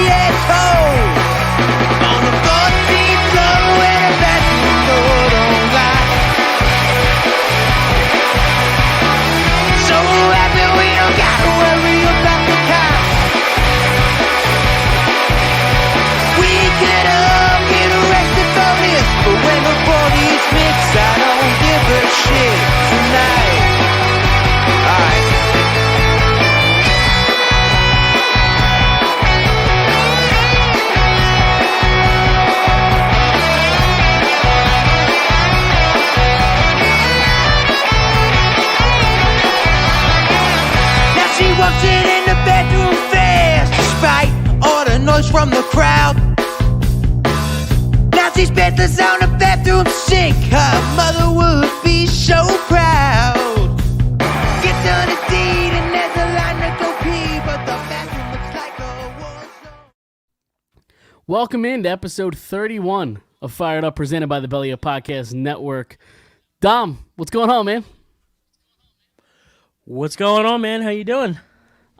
get cold. On the 14th floor where the bathroom door don't lock. So happy we don't gotta worry about the cops. We could all get arrested for this, but when the bodies mix, I don't give a shit tonight. Alright. Now she walks in the bedroom fast, despite all the noise from the crowd. Now she's bedless on the bathroom sink. Her mother would be so proud. Gets on the deed and there's a line to go pee, but the bathroom looks like a war zone. Welcome into episode 31 of Phired Up, presented by the Belly Up Podcast Network. Dom, what's going on, man? What's going on, man? How you doing?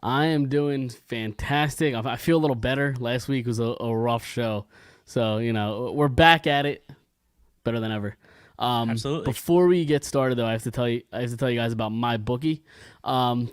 I am doing fantastic. I feel a little better. Last week was a rough show. So, you know, we're back at it better than ever. Absolutely. Before we get started, though, I have to tell you guys about MyBookie.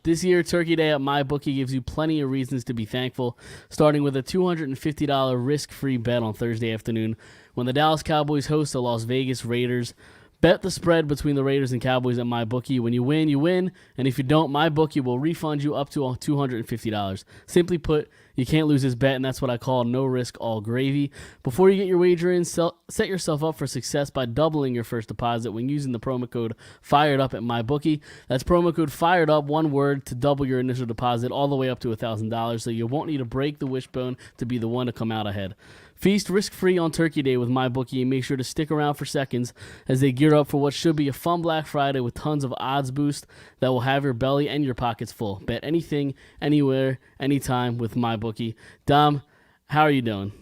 This year, Turkey Day at MyBookie gives you plenty of reasons to be thankful, starting with a $250 risk-free bet on Thursday afternoon when the Dallas Cowboys host the Las Vegas Raiders. Bet the spread between the Raiders and Cowboys at MyBookie. When you win, you win. And if you don't, MyBookie will refund you up to $250. Simply put, you can't lose this bet, and that's what I call no risk, all gravy. Before you get your wager in, set yourself up for success by doubling your first deposit when using the promo code FIREDUP at MyBookie. That's promo code FIREDUP, one word, to double your initial deposit all the way up to $1,000, so you won't need to break the wishbone to be the one to come out ahead. Feast risk-free on Turkey Day with MyBookie, and make sure to stick around for seconds as they gear up for what should be a fun Black Friday with tons of odds boost that will have your belly and your pockets full. Bet anything, anywhere, anytime with MyBookie. Dom, how are you doing?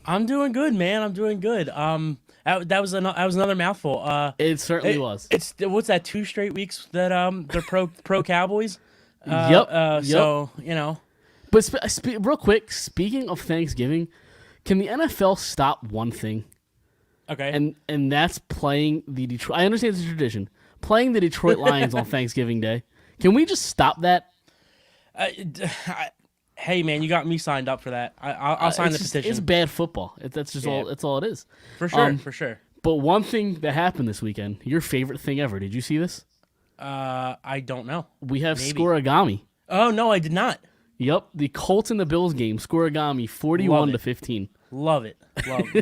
I'm doing good, man. I'm doing good. That was another mouthful. It certainly was. It's what's that? 2 straight weeks that they're pro Cowboys. Yep. So you know. But real quick, speaking of Thanksgiving, can the NFL stop one thing? Okay. And that's playing the Detroit. I understand it's a tradition. Playing the Detroit Lions on Thanksgiving Day. Can we just stop that? Hey, man, you got me signed up for that. I'll sign the petition. It's bad football. That's just all. That's all it is. For sure. For sure. But one thing that happened this weekend, your favorite thing ever. Did you see this? I don't know. We have scoreagami. Oh no, I did not. Yep, the Colts and the Bills game, scoreagami, 41-15. Love it.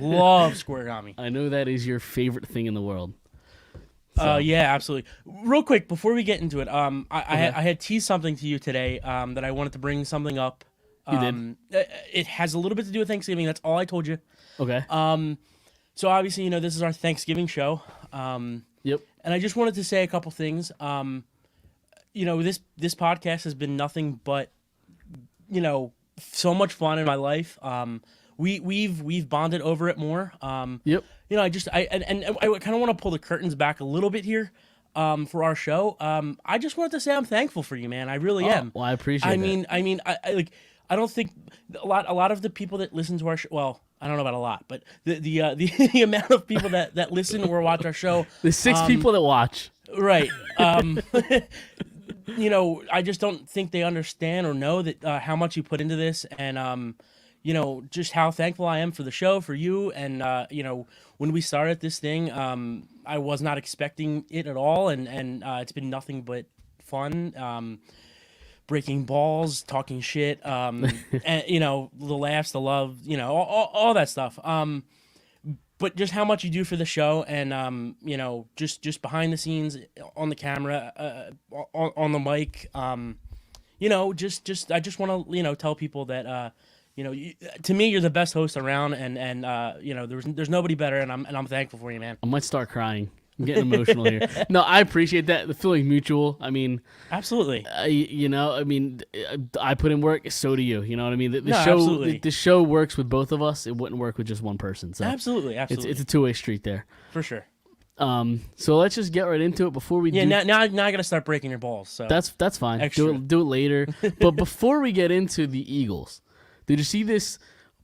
Love scoreagami. I know that is your favorite thing in the world. So. Yeah, absolutely. Real quick, before we get into it, I had teased something to you today that I wanted to bring something up. You did? It has a little bit to do with Thanksgiving. That's all I told you. Okay. So obviously, you know, this is our Thanksgiving show. Yep. And I just wanted to say a couple things. You know, this podcast has been nothing but, you know, so much fun in my life. We've bonded over it more. Yep. You know, I kind of want to pull the curtains back a little bit here, for our show. I just wanted to say I'm thankful for you, man. I really am. Well, I appreciate that. I don't think a lot of the people that listen to our show. Well, I don't know about a lot, but the amount of people that listen or watch our show. The 6 people that watch. Right. You know, I just don't think they understand or know that how much you put into this, and you know, just how thankful I am for the show, for you, and you know, when we started this thing, I was not expecting it at all, and it's been nothing but fun. Breaking balls, talking shit, and you know, the laughs, the love, you know, all that stuff. But just how much you do for the show, and you know, just behind the scenes, on the camera, on the mic, you know, just I just want to, you know, tell people that you know, to me, you're the best host around, and you know, there's nobody better, and I'm thankful for you, man. I might start crying. I'm getting emotional here. No, I appreciate that. The feeling's mutual. I mean, absolutely. You know, I mean, I put in work. So do you. You know what I mean? The show works with both of us. It wouldn't work with just one person. So absolutely. It's a two-way street there. For sure. So let's just get right into it before we. Now I gotta start breaking your balls. So that's fine. Extra. Do it later. But before we get into the Eagles, did you see this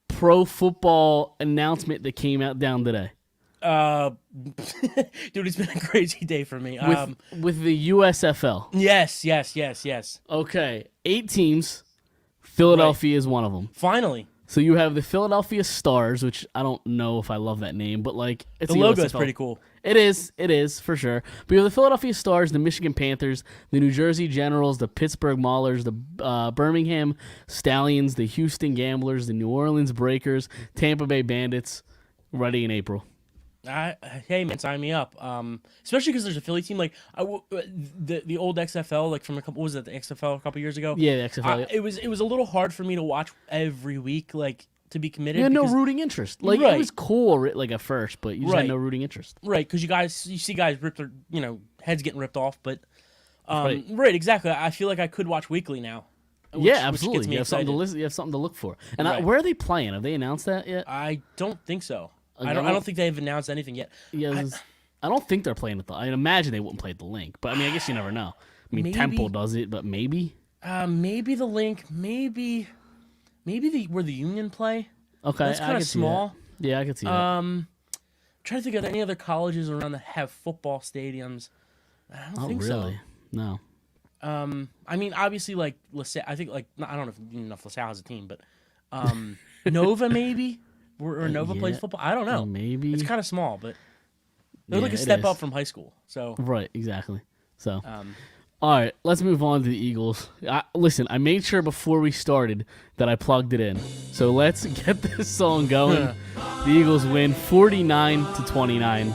pro football announcement that came out down today? Dude, it's been a crazy day for me. With the USFL. Yes. Okay, 8 teams. Philadelphia is one of them. Finally. So you have the Philadelphia Stars, which I don't know if I love that name, but like it's The a logo is USFL. pretty cool. It is for sure. But you have the Philadelphia Stars, the Michigan Panthers, the New Jersey Generals, the Pittsburgh Maulers, the Birmingham Stallions, the Houston Gamblers, the New Orleans Breakers, Tampa Bay Bandits, ready in April. Hey man, sign me up. Especially because there's a Philly team. Like the old XFL, like from a couple. What was it, the XFL a couple years ago? Yeah, the XFL. Yeah. It was a little hard for me to watch every week, like to be committed. You had no because- rooting interest. Like Right. it was cool, like at first, but you just had Right. no rooting interest. Right, because you see guys rip their heads getting ripped off, but Right. right, exactly. I feel like I could watch weekly now. Which Absolutely. gets me You have something excited. to listen. You have something to look for. And Right. where are they playing? Have they announced that yet? I don't think so. Like, I don't think they've announced anything yet. Yeah, I don't think they're playing at the. I imagine they wouldn't play at the Link, but I mean, I guess you never know. I mean, Maybe. Temple does it, but maybe. Maybe the Link, maybe where the Union play. Okay, That's I kind could of see small. that. Yeah, I could see that. Trying to think of any other colleges around that have football stadiums. I don't think really? so. No. I mean, obviously, like LaSalle. I think I don't know if LaSalle has a team, but Nova maybe, or Nova plays football. I don't know. Maybe It's kind of small, but they're like a it step is. up from high school. So Right, exactly. So, all right, let's move on to the Eagles. Listen, I made sure before we started that I plugged it in. So let's get this song going. The Eagles win 49-29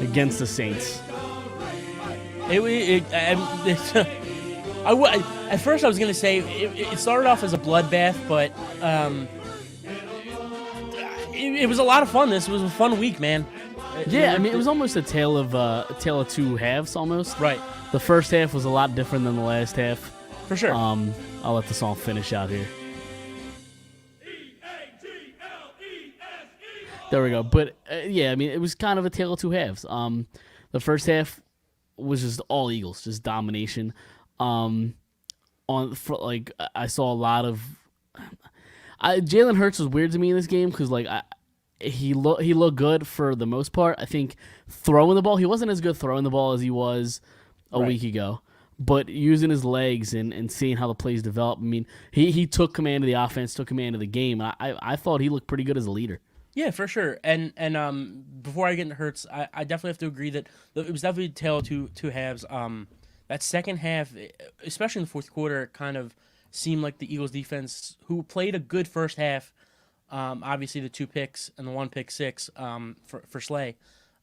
against the Saints. At first I was gonna say it started off as a bloodbath, but it was a lot of fun. This was a fun week, man. Yeah, I mean, it was almost a tale of two halves, almost. Right, The first half was a lot different than the last half. for sure. I'll let the song finish out here. There we go. But yeah, I mean, it was kind of a tale of two halves. The first half was just all Eagles, just domination. I saw a lot of. Jalen Hurts was weird to me in this game because he looked good for the most part. I think throwing the ball, he wasn't as good throwing the ball as he was a week ago. But using his legs and seeing how the plays develop, I mean, he took command of the offense, took command of the game. I thought he looked pretty good as a leader. Yeah, for sure. And before I get into Hurts, I definitely have to agree that it was definitely a tale of two halves. That second half, especially in the fourth quarter, kind of seemed like the Eagles defense, who played a good first half, obviously the 2 picks and the 1 pick six for Slay,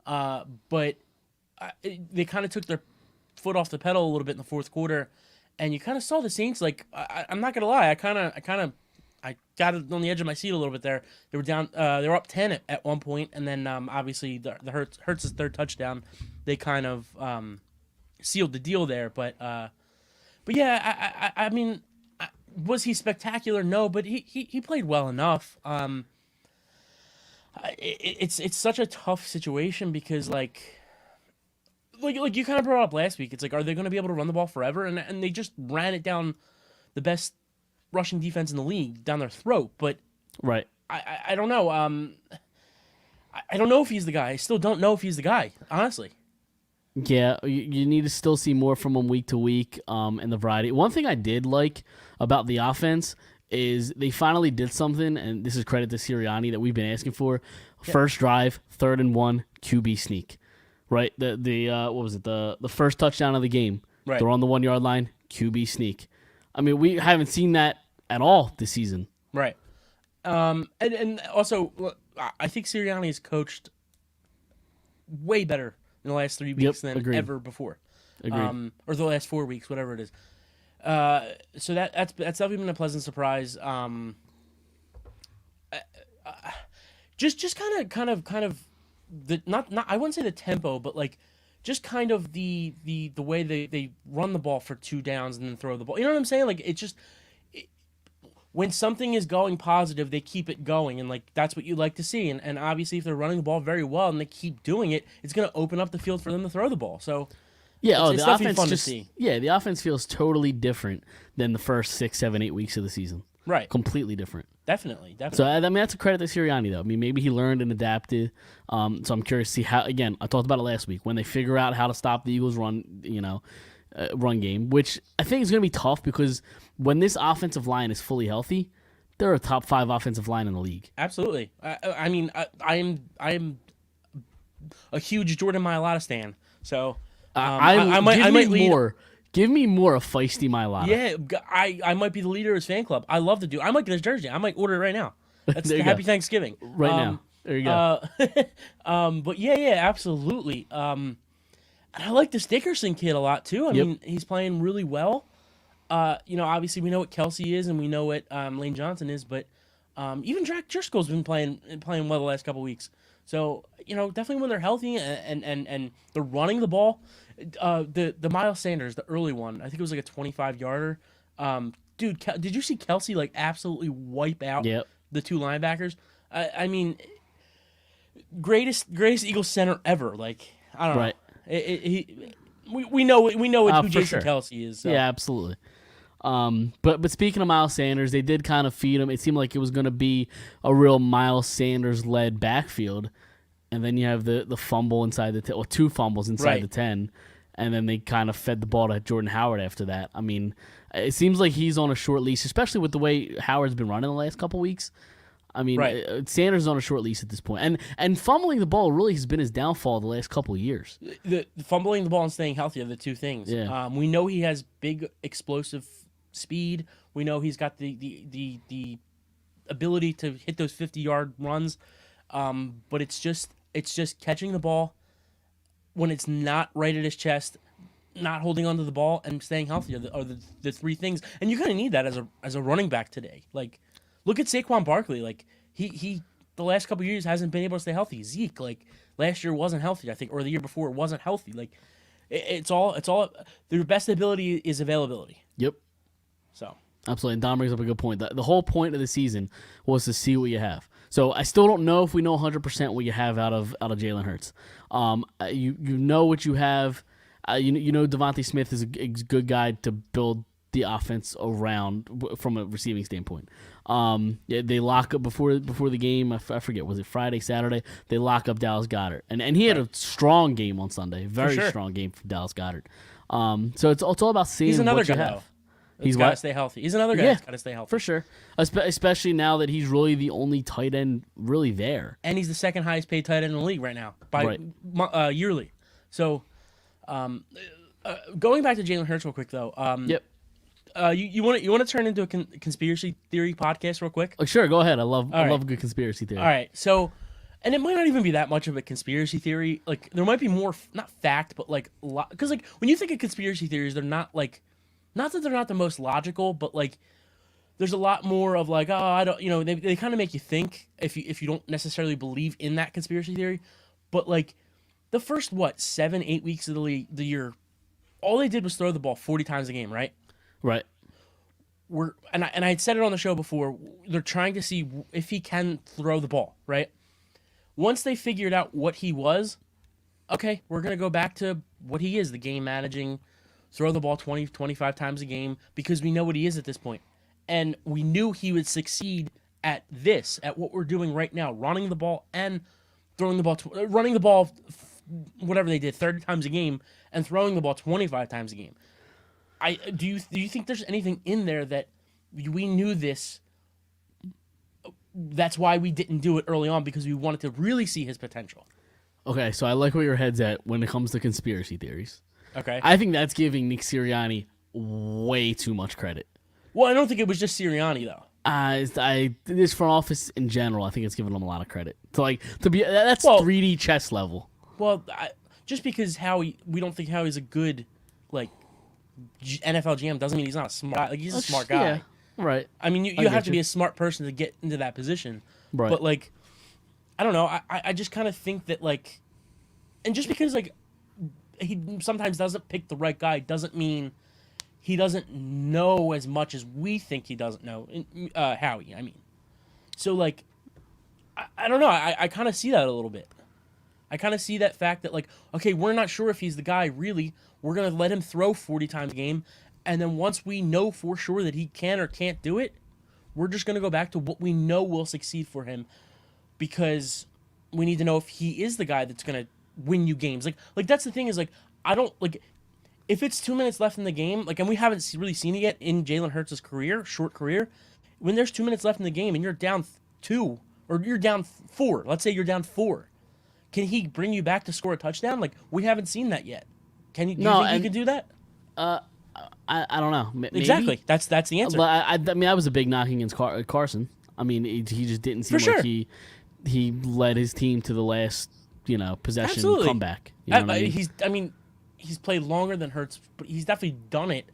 but they kind of took their foot off the pedal a little bit in the fourth quarter, and you kind of saw the Saints. Like I'm not gonna lie, I got it on the edge of my seat a little bit there. They were down. They were up 10 at one point, and then obviously the Hurts' third touchdown, they kind of sealed the deal there. But yeah, I mean, was he spectacular? No, but he played well enough. It's such a tough situation because like you kind of brought up last week. It's like, are they going to be able to run the ball forever? And they just ran it down the best rushing defense in the league down their throat. But Right. I don't know. I don't know if he's the guy. I still don't know if he's the guy, honestly. Yeah, you need to still see more from him week to week, and the variety. One thing I did like about the offense is they finally did something, and this is credit to Sirianni, that we've been asking for. First drive, 3rd and 1, QB sneak. Right? The what was it? The first touchdown of the game. Right. They're on the 1-yard line, QB sneak. I mean, we haven't seen that at all this season. Right. And also, look, I think Sirianni has coached way better in the last 3 weeks than agreed. ever before. Agreed. Or the last 4 weeks, whatever it is. So that's definitely been a pleasant surprise. Just kind of the not I wouldn't say the tempo, but like just kind of the way they run the ball for 2 downs and then throw the ball. You know what I'm saying? Like it's just when something is going positive, they keep it going, and like that's what you like to see. And obviously, if they're running the ball very well and they keep doing it, it's going to open up the field for them to throw the ball. So Yeah, it's the definitely offense fun to just see. yeah, the offense feels totally different than the first 6, 7, 8 weeks of the season. Right. Completely different. Definitely. So I mean, that's a credit to Sirianni, though. I mean, maybe he learned and adapted. So I'm curious to see how. Again, I talked about it last week when they figure out how to stop the Eagles' run game, which I think is going to be tough because when this offensive line is fully healthy, they're a top 5 offensive line in the league. Absolutely. I mean, I am a huge Jordan Mailata stan. So I might lead more. Give me more of feisty Mailata. Yeah, I might be the leader of his fan club. I love the dude. I might get his jersey. I might order it right now. That's Happy Thanksgiving. Right now. There you go. But yeah, absolutely. And I like this Dickerson kid a lot too. I mean, he's playing really well. Obviously we know what Kelsey is and we know what Lane Johnson is, but even Jack Driscoll's been playing well the last couple weeks. So definitely when they're healthy and they're running the ball. The Miles Sanders, the early one, I think it was like a 25-yarder. Dude, did you see Kelsey like absolutely wipe out the 2 linebackers? I mean, greatest Eagles center ever. Like I don't know. We know who Jason Kelsey is. So. Yeah, absolutely. But speaking of Miles Sanders, they did kind of feed him. It seemed like it was going to be a real Miles Sanders led backfield. And then you have the fumble inside the 10, or 2 fumbles inside the 10, and then they kind of fed the ball to Jordan Howard after that. I mean, it seems like he's on a short leash, especially with the way Howard's been running the last couple weeks. I mean, Sanders is on a short leash at this point, and fumbling the ball really has been his downfall the last couple of years. The fumbling the ball and staying healthy are the 2 things. Yeah. We know he has big explosive speed. We know he's got the ability to hit those 50-yard runs, but it's just catching the ball when it's not right at his chest, not holding onto the ball, and staying healthy are the 3 things. And you kind of need that as a running back today. Like, look at Saquon Barkley. Like, he the last couple of years hasn't been able to stay healthy. Zeke, like, last year wasn't healthy, I think, or the year before it wasn't healthy. Like, it's all their best ability is availability. Yep. So. Absolutely, and Don brings up a good point. The whole point of the season was to see what you have. So I still don't know if we know 100% what you have out of Jalen Hurts. You know what you have. You know Devontae Smith is a good guy to build the offense around from a receiving standpoint. They lock up before the game. I forget, was it Friday, Saturday? They lock up Dallas Goedert, and he had a strong game on Sunday. Very strong game from Dallas Goedert. So it's all about seeing He's another what you guy, have. Though. He's got to stay healthy. He's another guy that's got to stay healthy. For sure. Especially now that he's really the only tight end really there. And he's the second highest paid tight end in the league right now by yearly. So, going back to Jalen Hurts real quick though. You want to turn into a conspiracy theory podcast real quick? Oh, sure, go ahead. I love a good conspiracy theory. All right. So, and it might not even be that much of a conspiracy theory. Like, there might be more not fact, but like because like when you think of conspiracy theories, they're not like. Not that they're not the most logical, but like there's a lot more of like, I don't, they kind of make you think if you don't necessarily believe in that conspiracy theory. But like the first 7-8 weeks of the year, all they did was throw the ball 40 times a game, right? Right. And I had said it on the show before. They're trying to see if he can throw the ball, right? Once they figured out what he was, okay, we're gonna go back to what he is: the game managing. Throw the ball 20, 25 times a game because we know what he is at this point. And we knew he would succeed at what we're doing right now, running the ball and throwing the ball, running the ball, whatever they did, 30 times a game and throwing the ball 25 times a game. Do you think there's anything in there that we knew this? That's why we didn't do it early on because we wanted to really see his potential. Okay, so I like where your head's at when it comes to conspiracy theories. Okay. I think that's giving Nick Sirianni way too much credit. Well, I don't think it was just Sirianni though. This front office in general, I think it's giving them a lot of credit. That's 3D chess level. Well, just because we don't think Howie's a good like NFL GM doesn't mean he's not a smart. Like he's a smart guy. Yeah, right. I mean, you have to be a smart person to get into that position. Right. But like, I don't know. I just kind of think that like, and just because like. He sometimes doesn't pick the right guy doesn't mean he doesn't know as much as we think he doesn't know. Howie, I mean. So, like, I don't know. I kind of see that a little bit. I kind of see that fact that, like, okay, we're not sure if he's the guy, really. We're going to let him throw 40 times a game. And then once we know for sure that he can or can't do it, We're just going to go back to what we know will succeed for him, because we need to know if he is the guy that's going to win you games. Like that's the thing is, like, I don't, like, if it's 2 minutes left in the game, like, and we haven't really seen it yet in Jalen Hurts' short career, when there's 2 minutes left in the game and you're down 2 or you're down 4, let's say you're down 4, can he bring you back to score a touchdown? Like, we haven't seen that yet. Do you think he can do that? I don't know. Maybe. Exactly. That's the answer. But I mean, I was a big knock against Carson. I mean, he just didn't seem For like sure. he led his team to the last possession Absolutely. comeback. You know what I mean? He's played longer than Hurts, but he's definitely done it.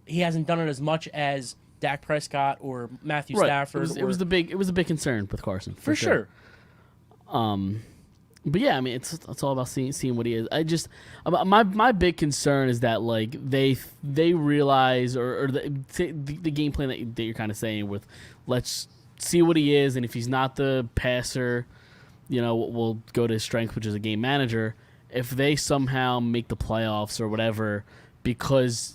He hasn't done it as much as Dak Prescott or Matthew Stafford. It was the big concern with Carson for sure. But yeah, I mean, it's all about seeing what he is. I just my big concern is that, like, they realize or the game plan that you're kind of saying with, let's see what he is, and if he's not the passer, we'll go to his strength, which is a game manager. If they somehow make the playoffs or whatever because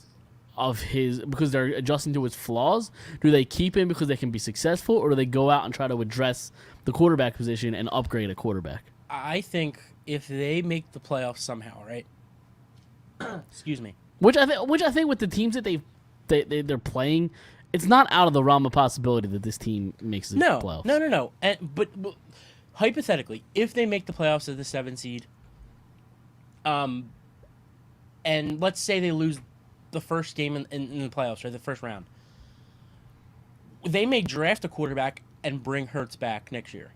they're adjusting to his flaws, do they keep him because they can be successful, or do they go out and try to address the quarterback position and upgrade a quarterback? I think if they make the playoffs somehow, right? Excuse me. Which I think with the teams that they're playing, it's not out of the realm of possibility that this team makes the playoffs. No. But hypothetically, if they make the playoffs as the 7 seed, and let's say they lose the first game in the playoffs, right, the first round, they may draft a quarterback and bring Hurts back next year.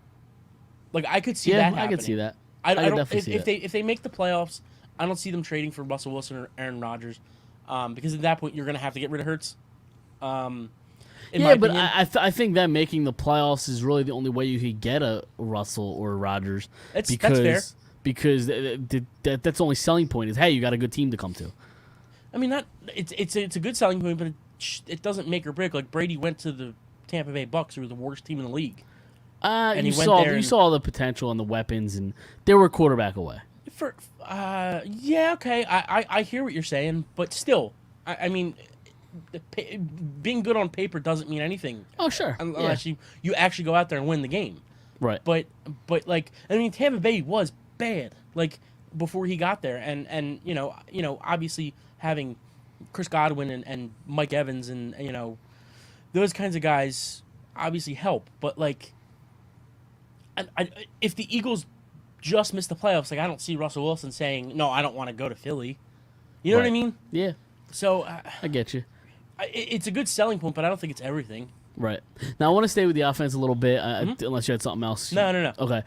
Like, I could see that happening. I could see that. I could don't, definitely see that. If they make the playoffs, I don't see them trading for Russell Wilson or Aaron Rodgers, because at that point you're going to have to get rid of Hurts. But I think that making the playoffs is really the only way you could get a Russell or a Rodgers. That's fair. Because that's the only selling point is, hey, you got a good team to come to. I mean, it's a good selling point, but it doesn't make or break. Like, Brady went to the Tampa Bay Bucks, who were the worst team in the league. And you saw the potential and the weapons, and they were quarterback away. Yeah, okay, I hear what you're saying, but still, I mean, being good on paper doesn't mean anything. Oh, sure. Unless you actually go out there and win the game. Right. But like, I mean, Tampa Bay was bad, like, before he got there, and obviously having Chris Godwin and Mike Evans and those kinds of guys obviously help, but, like, if the Eagles just miss the playoffs, like, I don't see Russell Wilson saying, no, I don't want to go to Philly. You know what I mean? Yeah. So I get you. It's a good selling point, but I don't think it's everything. Right. Now I want to stay with the offense a little bit, unless you had something else. No. Okay.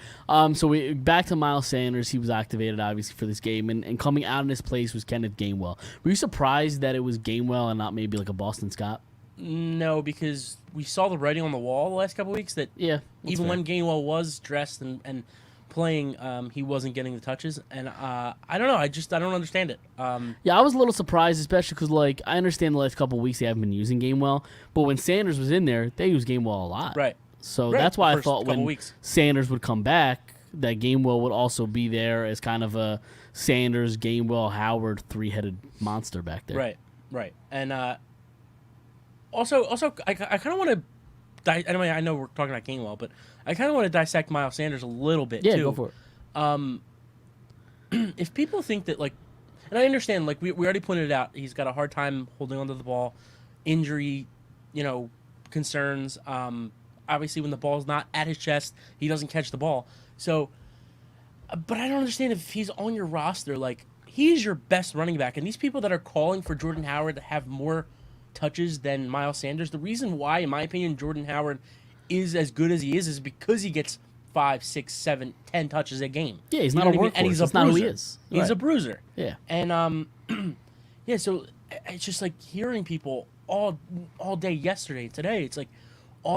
So we back to Miles Sanders. He was activated obviously for this game, and coming out in his place was Kenneth Gainwell. Were you surprised that it was Gainwell and not maybe like a Boston Scott? No, because we saw the writing on the wall the last couple of weeks that even when Gainwell was dressed and playing, he wasn't getting the touches, and I don't know. I don't understand it. Yeah, I was a little surprised, especially because, like, I understand the last couple of weeks they haven't been using Gainwell, but when Sanders was in there, they used Gainwell a lot. Right. So that's why I thought when weeks. Sanders would come back, that Gainwell would also be there as kind of a Sanders, Gainwell, Howard three-headed monster back there. Right, and also, I kind of want to. I know we're talking about Gainwell, but I kind of want to dissect Miles Sanders a little bit too. Yeah, go for it. If people think that, like, and I understand, like, we already pointed it out, he's got a hard time holding onto the ball, injury, concerns. Obviously, when the ball's not at his chest, he doesn't catch the ball. So, but I don't understand if he's on your roster, like, he's your best running back, and these people that are calling for Jordan Howard to have more touches than Miles Sanders, the reason why, in my opinion, Jordan Howard is as good as he is because he gets 5, 6, 7, 10 touches a game. Yeah, he's not a workhorse. And he's That's not who he is. He's a bruiser. Yeah. And yeah, so it's just like hearing people all day yesterday and today. It's like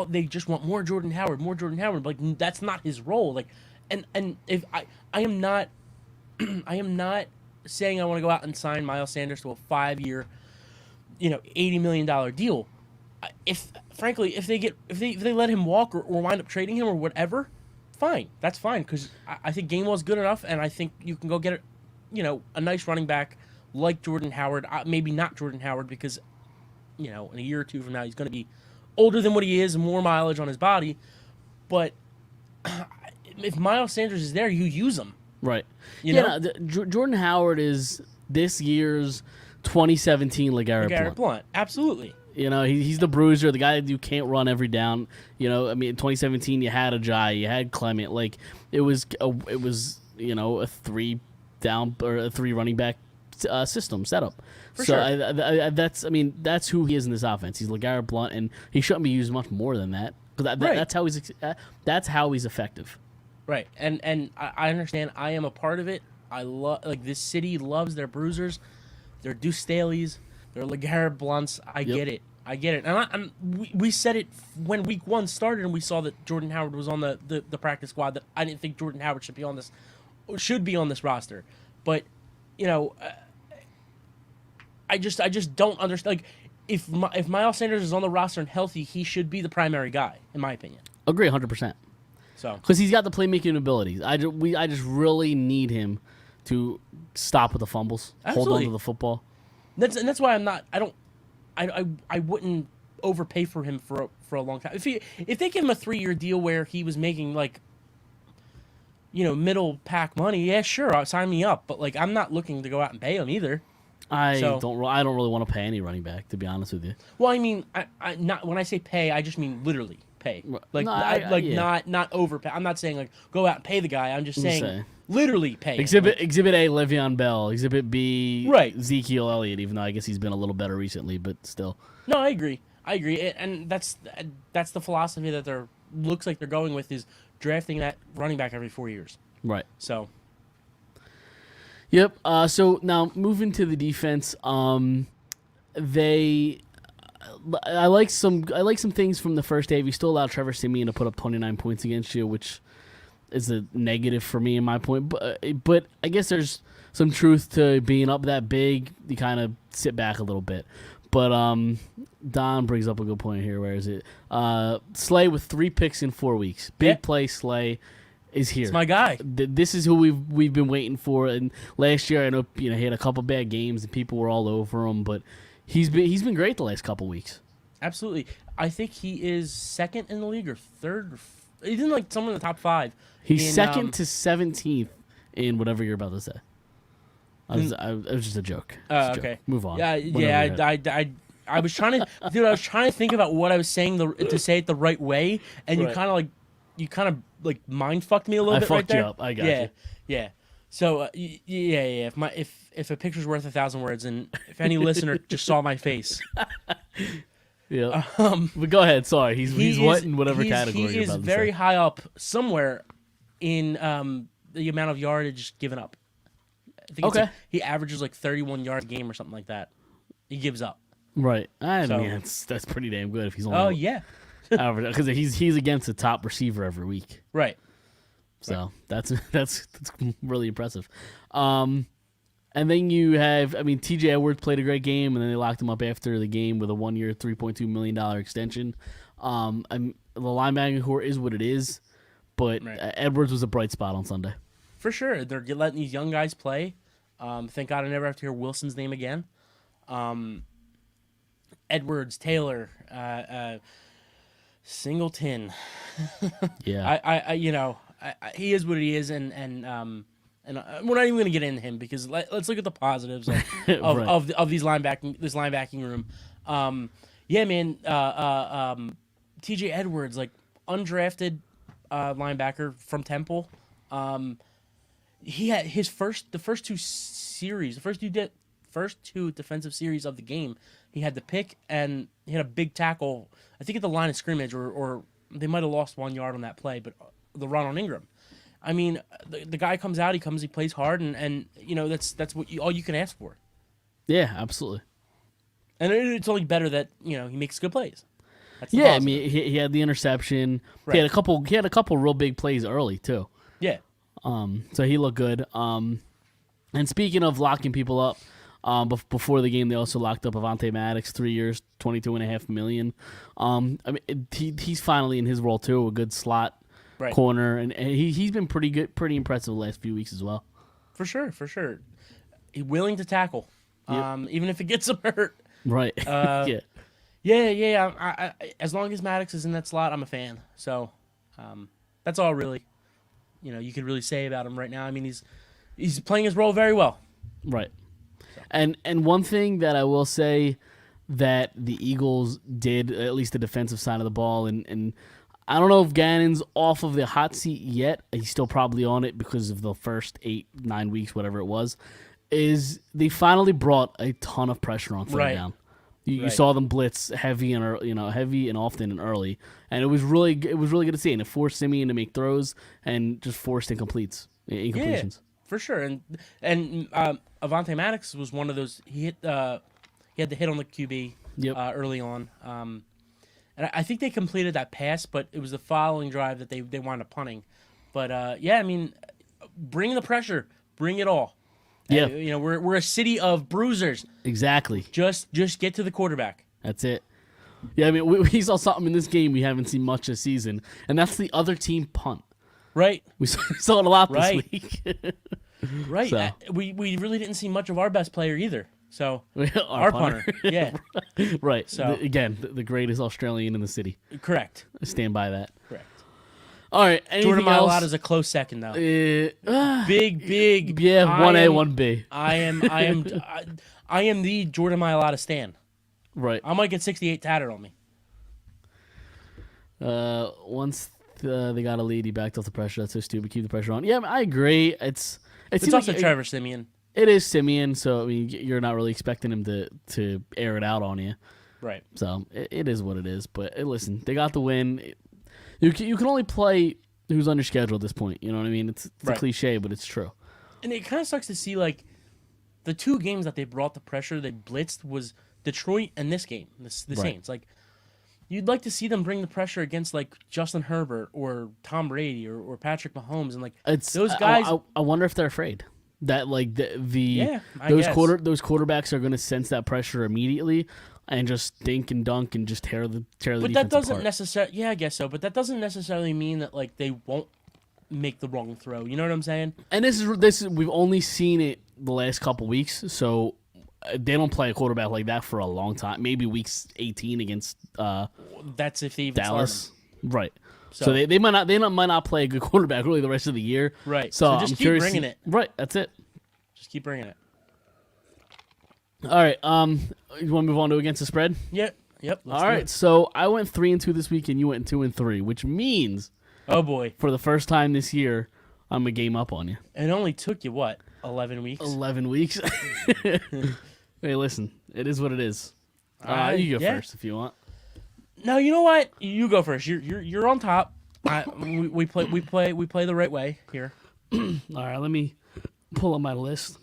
they just want more Jordan Howard. Like, that's not his role. Like, and if I am not I am not saying I want to go out and sign Miles Sanders to a 5-year, $80 million deal. If they let him walk or wind up trading him or whatever, fine. That's fine, because I think Gainwell's good enough, and I think you can go get a nice running back like Jordan Howard. Maybe not Jordan Howard, because in a year or two from now he's going to be older than what he is, more mileage on his body. But if Miles Sanders is there, you use him. Right. You know? Jordan Howard is this year's 2017 LeGarrette Blount. Absolutely. You know, he's the bruiser, the guy that you can't run every down. You know, I mean, in 2017 you had Ajayi, you had Clement. Like it was a 3 down or a 3 running back system setup. For so sure. that's who he is in this offense. He's LeGarrette Blount, and he shouldn't be used much more than that. Right. That's how he's effective. Right, and I understand. I am a part of it. I love this city loves their bruisers, their Deuce Staley's, their LeGarrette Blounts. I get it. And we said it when week 1 started, and we saw that Jordan Howard was on the practice squad. That I didn't think Jordan Howard should be on this roster, but you know, I just don't understand. Like, if Miles Sanders is on the roster and healthy, he should be the primary guy, in my opinion. Agree 100%. So, because he's got the playmaking abilities. I just really need him to stop with the fumbles, Absolutely. hold on to the football. That's why I wouldn't overpay for him for a long time. If they give him a 3-year deal where he was making middle pack money, yeah, sure, sign me up. But I'm not looking to go out and pay him either. I don't really want to pay any running back, to be honest with you. Well, I mean, I not when I say pay, I just mean literally pay. Not overpay. I'm not saying go out and pay the guy. I'm just saying literally pay. Exhibit A, Le'Veon Bell. Exhibit B, right. Ezekiel Elliott. Even though I guess he's been a little better recently, but still. No, I agree, and that's the philosophy that looks like they're going with, is drafting that running back every 4 years. Right. So. Yep. So now moving to the defense, I like some things from the first day. We still allowed Trevor Siemian to put up 29 points against you, which is a negative for me in my point. But I guess there's some truth to being up that big. You kind of sit back a little bit. But Don brings up a good point here. Where is it? Slay with 3 picks in 4 weeks. Big play Slay is here. It's my guy. This is who we've been waiting for. And last year, I know he had a couple bad games and people were all over him, but he's been great the last couple weeks. Absolutely. I think he is second in the league or third. He's in somewhere in the top 5. He's second to 17th in whatever you're about to say. It was just a joke. Okay. Move on. I was trying to think about what I was saying to say it the right way, and right. you kind of mind fucked me a little bit right there. I fucked you up. I got you. Yeah. So yeah. If a picture's worth 1,000 words, and if any listener just saw my face. Yeah. But go ahead. Sorry, he's in whatever category. He is very high up somewhere in the amount of yardage given up. I think he averages 31 yards a game or something like that. He gives up. Right. I mean, that's pretty damn good if he's only. Oh yeah. Because he's against the top receiver every week. Right. So that's really impressive. And then you have, T.J. Edwards played a great game, and then they locked him up after the game with a 1-year, $3.2 million extension. The linebacking core is what it is, but Edwards was a bright spot on Sunday. For sure. They're letting these young guys play. Thank God I never have to hear Wilson's name again. Edwards, Taylor, Singleton. Yeah. He is what he is, and we're not even going to get into him because let's look at the positives of this linebacking room. T.J. Edwards, undrafted linebacker from Temple. He had the first two defensive series of the game. He had the pick and he had a big tackle. I think at the line of scrimmage, or they might have lost 1 yard on that play, but the run on Ingram. The guy comes out, he plays hard, and that's what all you can ask for. Yeah, absolutely. And it's only better that he makes good plays. Yeah, positive. He had the interception. Right. He had a couple real big plays early too. Yeah. So he looked good. And speaking of locking people up, before the game they also locked up Avonte Maddox, 3 years, $22.5 million. He's finally in his role too, a good slot corner, and he's been pretty good, pretty impressive the last few weeks as well. For sure. He's willing to tackle, even if it gets him hurt. Right. Yeah. Yeah. As long as Maddox is in that slot, I'm a fan. So that's all really, you could really say about him right now. I mean, he's playing his role very well. Right. And one thing that I will say that the Eagles did, at least the defensive side of the ball, and I don't know if Gannon's off of the hot seat yet. He's still probably on it because of the first 8-9 weeks, whatever it was, is they finally brought a ton of pressure on third down. You saw them blitz heavy and often and early, and it was really good to see. And it forced Simeon to make throws and just forced incompletions. Yeah, for sure. And Avonte Maddox was one of those. He had the hit on the QB early on. And I think they completed that pass, but it was the following drive that they wound up punting. But I mean, bring the pressure, bring it all. Yeah, we're a city of bruisers. Exactly. Just get to the quarterback. That's it. Yeah, I mean, we saw something in this game we haven't seen much this season, and that's the other team punt. Right. We saw it a lot this week. Right. So. We really didn't see much of our best player either. So our punter. Yeah. Right. So again, the greatest Australian in the city. Correct. I stand by that. Correct. All right. Jordan else? Mailata is a close second though. Big. Yeah, 1A, 1B. I am the Jordan Mailata stan. Right. I might get 68 tattered on me. Once they got a lead, he backed off the pressure. That's so stupid. Keep the pressure on. Yeah, I agree. It's also Trevor Siemian. It is Simeon, so I mean, you're not really expecting him to air it out on you. Right. So it is what it is. But listen, they got the win. You can only play who's on your schedule at this point. You know what I mean? It's a cliche, but it's true. And it kind of sucks to see, like, the two games that they brought the pressure, they blitzed, was Detroit and this game, the Saints. Like, you'd like to see them bring the pressure against, like, Justin Herbert or Tom Brady or Patrick Mahomes. And, like, those guys... I wonder if they're afraid. That like those quarterbacks are going to sense that pressure immediately and just dink and dunk and just tear the But defense that doesn't apart. necessarily. I guess so. But that doesn't necessarily mean that like they won't make the wrong throw. You know what I'm saying? And this is we've only seen it the last couple weeks, so they don't play a quarterback like that for a long time. Maybe weeks 18 against that's if they even Dallas, right? So they might not play a good quarterback really the rest of the year. Right. So just I'm keep curious. bringing it. Right. That's it. Just keep bringing it. All right. You want to move on to against the spread? Yep. All right. So I went 3-2 this week, and you went 2-3, which means, oh boy, for the first time this year, I'm a game up on you. It only took you what, 11 weeks? 11 weeks. Hey, listen, it is what it is. You go first if you want. No, you know what? You go first. You're on top. We play the right way here. All right, let me pull up my list.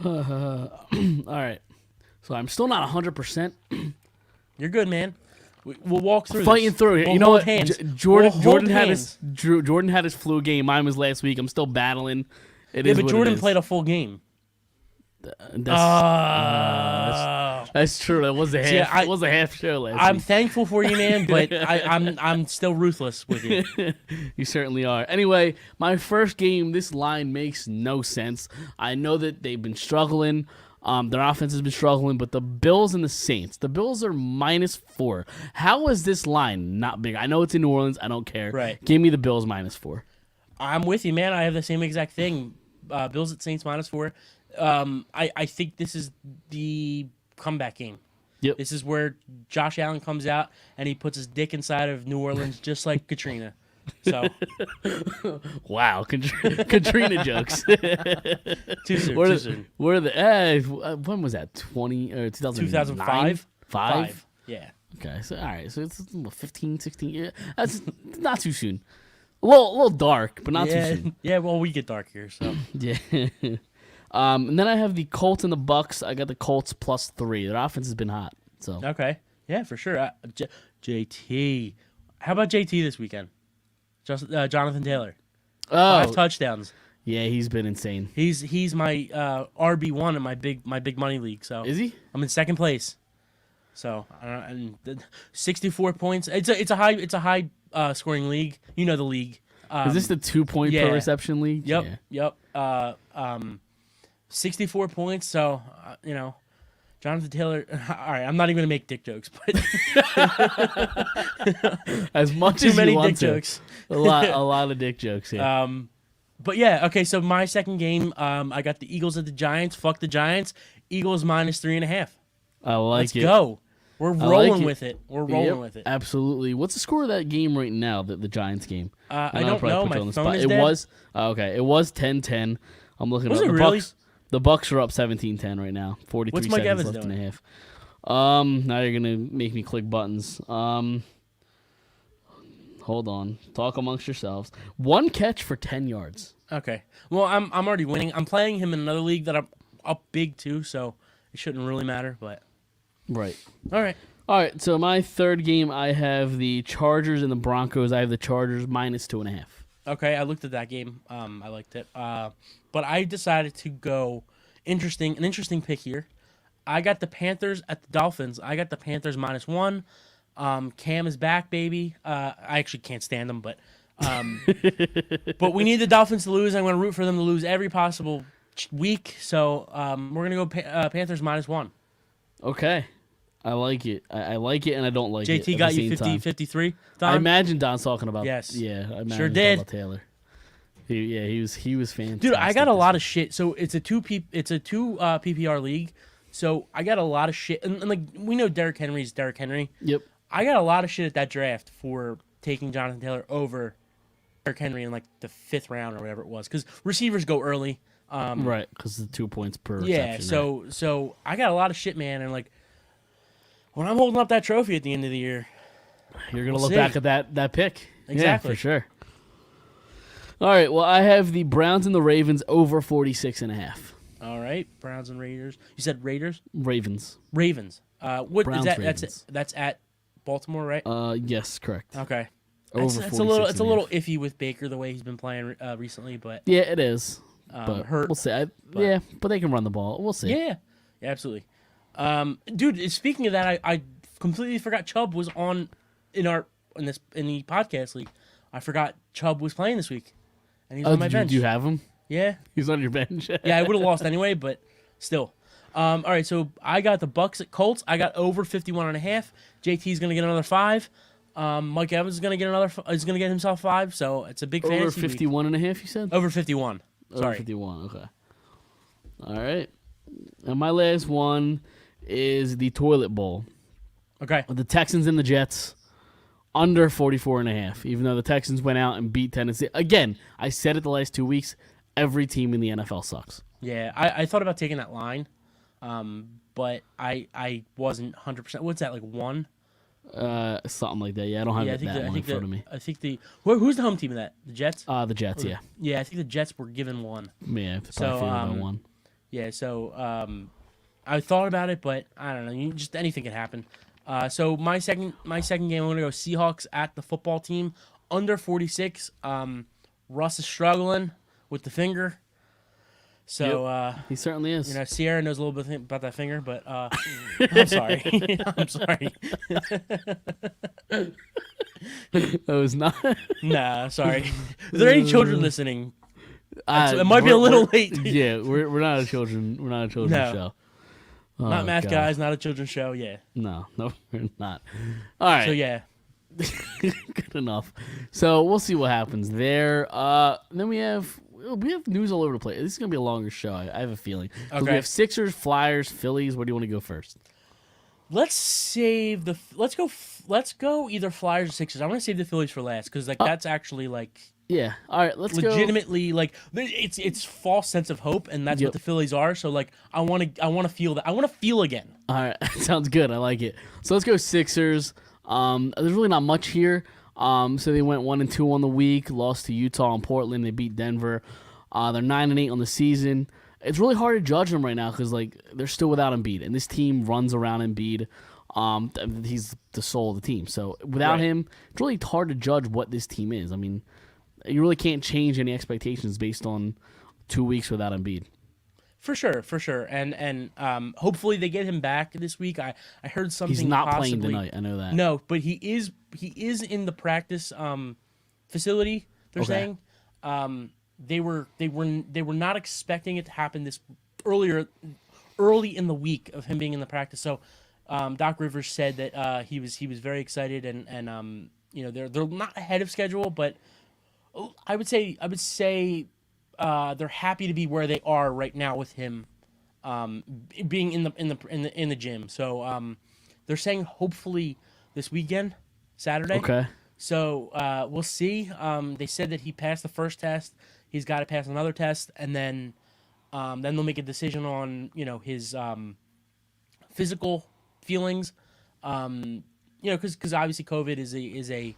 All right, so I'm still not 100%. You're good, man. We'll walk through. Fighting this. through it. We'll you know hold what? Hands. Jordan had his flu game. Mine was last week. I'm still battling. It is but what Jordan it is. played a full game. That's true. That was a half. It was a half show last I'm week. thankful for you, man, but I'm still ruthless with you. You certainly are. Anyway, my first game, this line makes no sense. I know that they've been struggling. Their offense has been struggling, but the Bills and the Saints, the Bills are -4. How is this line not big? I know it's in New Orleans. I don't care. Right. Give me the Bills -4. I'm with you, man. I have the same exact thing. Bills at Saints -4. I think this is the comeback game. Yep. This is where Josh Allen comes out and he puts his dick inside of New Orleans just like Katrina. So wow, Katrina jokes. Too soon. Where the when was that? 2005? 5? Yeah. Okay, so all right, so it's 15, 16 years. That's not too soon. A little dark, but not too soon. Yeah, well, we get dark here, so. Yeah. And then I have the Colts and the Bucks. I got the Colts +3. Their offense has been hot. So okay, yeah, for sure. JT, how about JT this weekend? Jonathan Taylor, 5 touchdowns. Yeah, he's been insane. He's my RB1 in my big money league. So is he? I'm in second place. So and 64 points. It's a high scoring league. You know the league. Is this the 2-point per reception league? Yep. 64 points. So Jonathan Taylor. All right, I'm not even gonna make dick jokes, but As much too as many you want dick to. jokes. A lot of dick jokes here. But yeah, okay. So my second game, I got the Eagles at the Giants. Fuck the Giants. Eagles minus 3.5. I like Let's it. go. We're I rolling like it. with it. We're rolling Yep, with it. absolutely. What's the score of that game right now? The Giants game. I know don't probably know. put you My on the phone spot. is It dead. was okay. It was 10-10. I'm looking Was up it the really? Bucks. The Bucks are up 17-10 right now. 43 What's Mike seconds Evans left doing? and a half. Now you're gonna make me click buttons. Hold on. Talk amongst yourselves. 1 catch for 10 yards. Okay. Well, I'm already winning. I'm playing him in another league that I'm up big too, so it shouldn't really matter. But Right. all right. All right. So my third game, I have the Chargers and the Broncos. I have the Chargers minus 2.5. Okay, I looked at that game. I liked it. But I decided to go an interesting pick here. I got the Panthers at the Dolphins. I got the Panthers minus 1. Cam is back, baby. I actually can't stand them, but but we need the Dolphins to lose. I'm going to root for them to lose every possible week. So we're going to go Panthers minus 1. Okay. I like it. I like it, and I don't like it. JT at got the you same 50, time. 53. I Don? imagine Don's talking about. Yes. Yeah, I imagine Sure he's did. talking about Taylor. He was fantastic. Dude, I got a lot of shit. So it's a two PPR league. So I got a lot of shit, and like we know Derrick Henry's Derrick Henry. Yep. I got a lot of shit at that draft for taking Jonathan Taylor over Derrick Henry in like the 5th round or whatever it was, because receivers go early. Right, because the 2 points per Yeah. reception. So I got a lot of shit, man, and like when I'm holding up that trophy at the end of the year, You're gonna we'll look see. back at that pick. Exactly. Yeah, for sure. All right. Well, I have the Browns and the Ravens over 46.5. all right, Browns and Raiders. You said Raiders, Ravens. Ravens. What Browns, is that? Ravens. That's at Baltimore, right? Yes, correct. Okay. Over It's a little 46.5. iffy with Baker the way he's been playing recently, but Yeah, it is. But hurt. we'll see. but- Yeah, but they can run the ball. We'll see. yeah, absolutely. Dude, speaking of that, I completely forgot Chubb was on in the podcast league. I forgot Chubb was playing this week, and he's on my bench. Do you have him? Yeah, He's on your bench. yeah, I would have lost anyway, but still. All right, so I got the Bucks at Colts. I got over 51.5. JT's gonna get another 5. Mike Evans is gonna get himself 5. So it's a big Over fantasy week. 51.5, you said? Over 51. Over Sorry. 51, okay. All right. And my last one is the toilet bowl. Okay. The Texans and the Jets under 44.5, even though the Texans went out and beat Tennessee. Again, I said it the last 2 weeks, every team in the NFL sucks. Yeah, I thought about taking that line, but I wasn't 100%. What's that, like 1? Something like that. Yeah, I don't have that one in front of me. I think who's the home team of that? The Jets? The Jets, yeah. Yeah, I think the Jets were given 1. Yeah, probably So, favored by one. Yeah, so I thought about it, but I don't know. Just anything can happen. So my second game, I'm gonna go Seahawks at the football team under 46. Russ is struggling with the finger, so He certainly is. Sierra knows a little bit about that finger, but I'm sorry. I'm sorry. It was not. Nah, sorry. Are there any children listening? It might be a we're- little we're- late. Yeah, we're not a children. We're not a children's No. show. Not Oh, math God. guys, not a children's show. Yeah. No, we're not. All right. So yeah. Good enough. So we'll see what happens there. Then we have news all over the place. This is gonna be a longer show. I have a feeling. 'Cause We Okay. have Sixers, Flyers, Phillies. Where do you want to go first? Let's go either Flyers or Sixers. I want to save the Phillies for last because that's actually like Yeah. All right. Let's go. legitimately like it's false sense of hope, and that's Yep. what the Phillies are. So like I want to feel that. I want to feel again. All right. Sounds good. I like it. So let's go Sixers. There's really not much here. So they went 1-2 on the week, lost to Utah and Portland. They beat Denver. They're 9-8 on the season. It's really hard to judge them right now because like they're still without Embiid, and this team runs around Embiid. He's the soul of the team. So without Right. him, it's really hard to judge what this team is. I mean, you really can't change any expectations based on 2 weeks without Embiid. For sure, and hopefully they get him back this week. I heard something. He's not playing possibly- tonight. I know that. No, but he is in the practice facility. They're Okay. saying they were not expecting it to happen this earlier early in the week of him being in the practice. So Doc Rivers said that he was very excited and they're not ahead of schedule, but I would say they're happy to be where they are right now with him being in the gym. So they're saying hopefully this weekend, Saturday. Okay. So we'll see. They said that he passed the first test. He's got to pass another test, and then they'll make a decision on his physical feelings. Because obviously COVID is a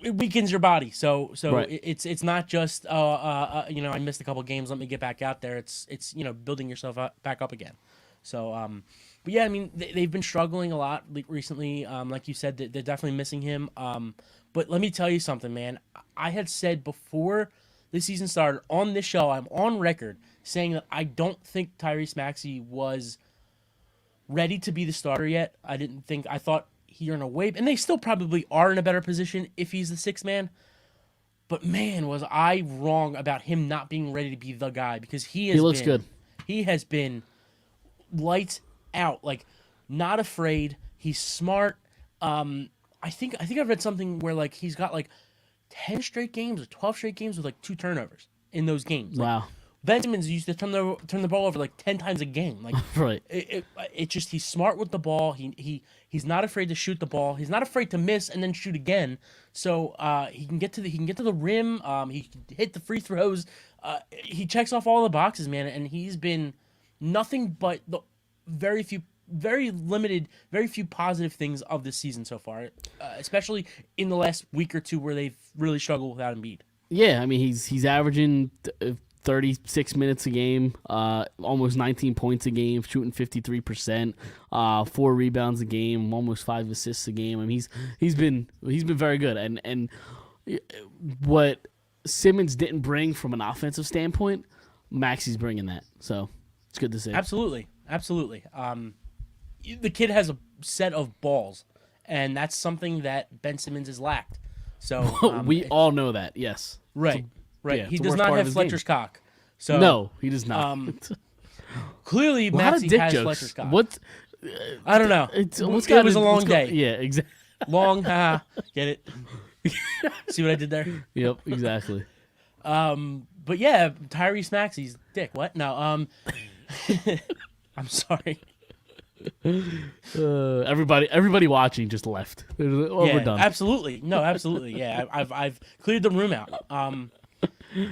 it weakens your body. So Right. it's not just I missed a couple games. Let me get back out there. It's building yourself back up again. So but yeah, I mean they've been struggling a lot recently. Like you said, they're definitely missing him. But let me tell you something, man. I had said before the season started on this show, I'm on record saying that I don't think Tyrese Maxey was ready to be the starter yet. I thought he earned a way, and they still probably are in a better position if he's the sixth man. But man, was I wrong about him not being ready to be the guy, because he looks good. He has been lights out, like not afraid. He's smart. I think I read something where like he's got like 10 straight games or 12 straight games with like 2 turnovers in those games. Like, Wow. Ben Simmons used to turn the ball over like 10 times a game. Like Right. it just he's smart with the ball. He's not afraid to shoot the ball. He's not afraid to miss and then shoot again. So he can get to the rim. He can hit the free throws. He checks off all the boxes, man. And he's been nothing but the very few positive things of this season so far, especially in the last week or two where they've really struggled without Embiid. Yeah, I mean he's averaging 36 minutes a game, almost 19 points a game, shooting 53%, 4 rebounds a game, almost 5 assists a game. I mean he's been very good, and what Simmons didn't bring from an offensive standpoint, Maxey's bringing that. So it's good to see. Absolutely. The kid has a set of balls, and that's something that Ben Simmons has lacked. So we all know that. Yes. Right. Yeah, He it's the does worst not part of have his Fletcher's game. cock. So No, he does not. clearly A lot of Maxey dick has jokes. Fletcher's cock. What? I don't know. It It was a long day. Yeah, exactly. Long, haha. Get it? See what I did there? Yep, exactly. But yeah, Tyrese Maxey's dick. What? No. I'm sorry. Everybody watching just left. We're done. Absolutely. No, absolutely. Yeah, I've cleared the room out.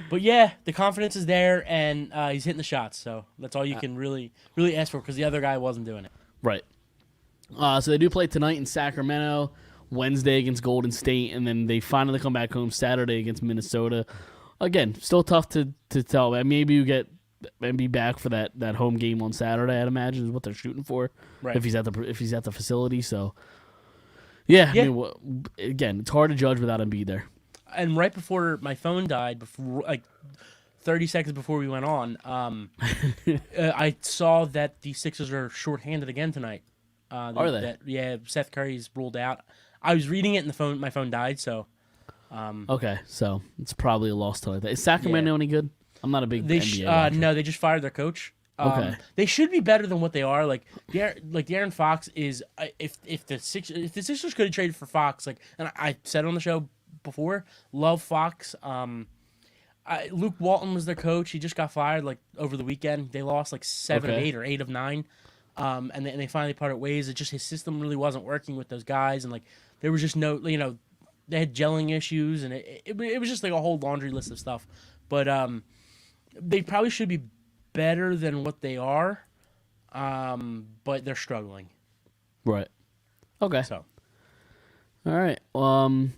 But yeah, the confidence is there, and he's hitting the shots. So that's all you can really ask for, because the other guy wasn't doing it. Right. So they do play tonight in Sacramento, Wednesday against Golden State, and then they finally come back home Saturday against Minnesota. Again, still tough to tell. Maybe you get Embiid back for that home game on Saturday. I'd imagine is what they're shooting for. Right. If he's at the facility. So yeah. I mean, again, it's hard to judge without Embiid there. And right before my phone died, like 30 seconds before we went on, I saw that the Sixers are shorthanded again tonight. Are they? Yeah, Seth Curry's ruled out. I was reading it and my phone died. So Okay, so it's probably a loss tonight. Is Sacramento any good? I'm not a big NBA watcher. no, they just fired their coach. Okay. They should be better than what they are. Like De'Aaron Fox is if the Sixers could have traded for Fox, like, and I said on the show before, love Fox. Luke Walton was their coach. He just got fired like over the weekend. They lost like 7 of 8 or 8 of 9, and they finally parted ways. It just his system really wasn't working with those guys, and like there was just no, they had gelling issues, and it was just like a whole laundry list of stuff. But they probably should be better than what they are, but they're struggling. Right. Okay. So, all right.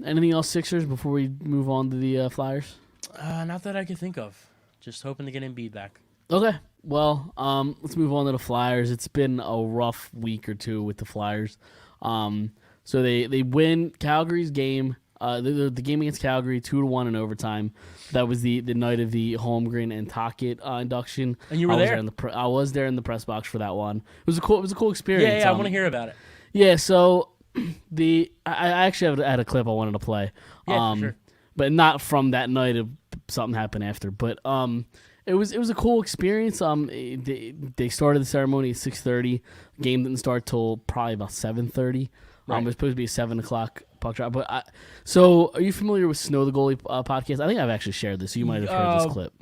Anything else Sixers before we move on to the Flyers? not that I could think of. Just hoping to get Embiid back. Okay. Well, let's move on to the Flyers. It's been a rough week or two with the Flyers. So they win Calgary's game. The game against Calgary 2-1 in overtime. That was the night of the Holmgren and Tocchet induction. And you were there. I was there in the press box for that one. It was a cool experience. Yeah, I want to hear about it. Yeah. So I actually had a clip I wanted to play. Yeah, for sure. But not from that night. Something happened after. But it It was a cool experience. They started the ceremony at 6:30. Game didn't start till probably about 7:30. Right. It was supposed to be a 7 o'clock puck drop. But so, are you familiar with Snow the Goalie podcast? I think I've actually shared this. So you might have heard this clip.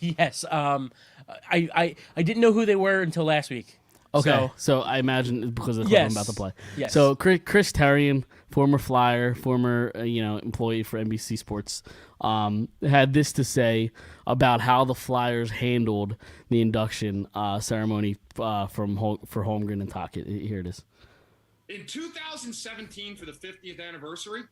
Yes. I didn't know who they were until last week. Okay, so I imagine it's because of the clip I'm about to play. Yes. So Chris Terrian, former Flyer, former employee for NBC Sports, had this to say about how the Flyers handled the induction ceremony for Holmgren and Tocchet. Here it is. In 2017, for the 50th anniversary,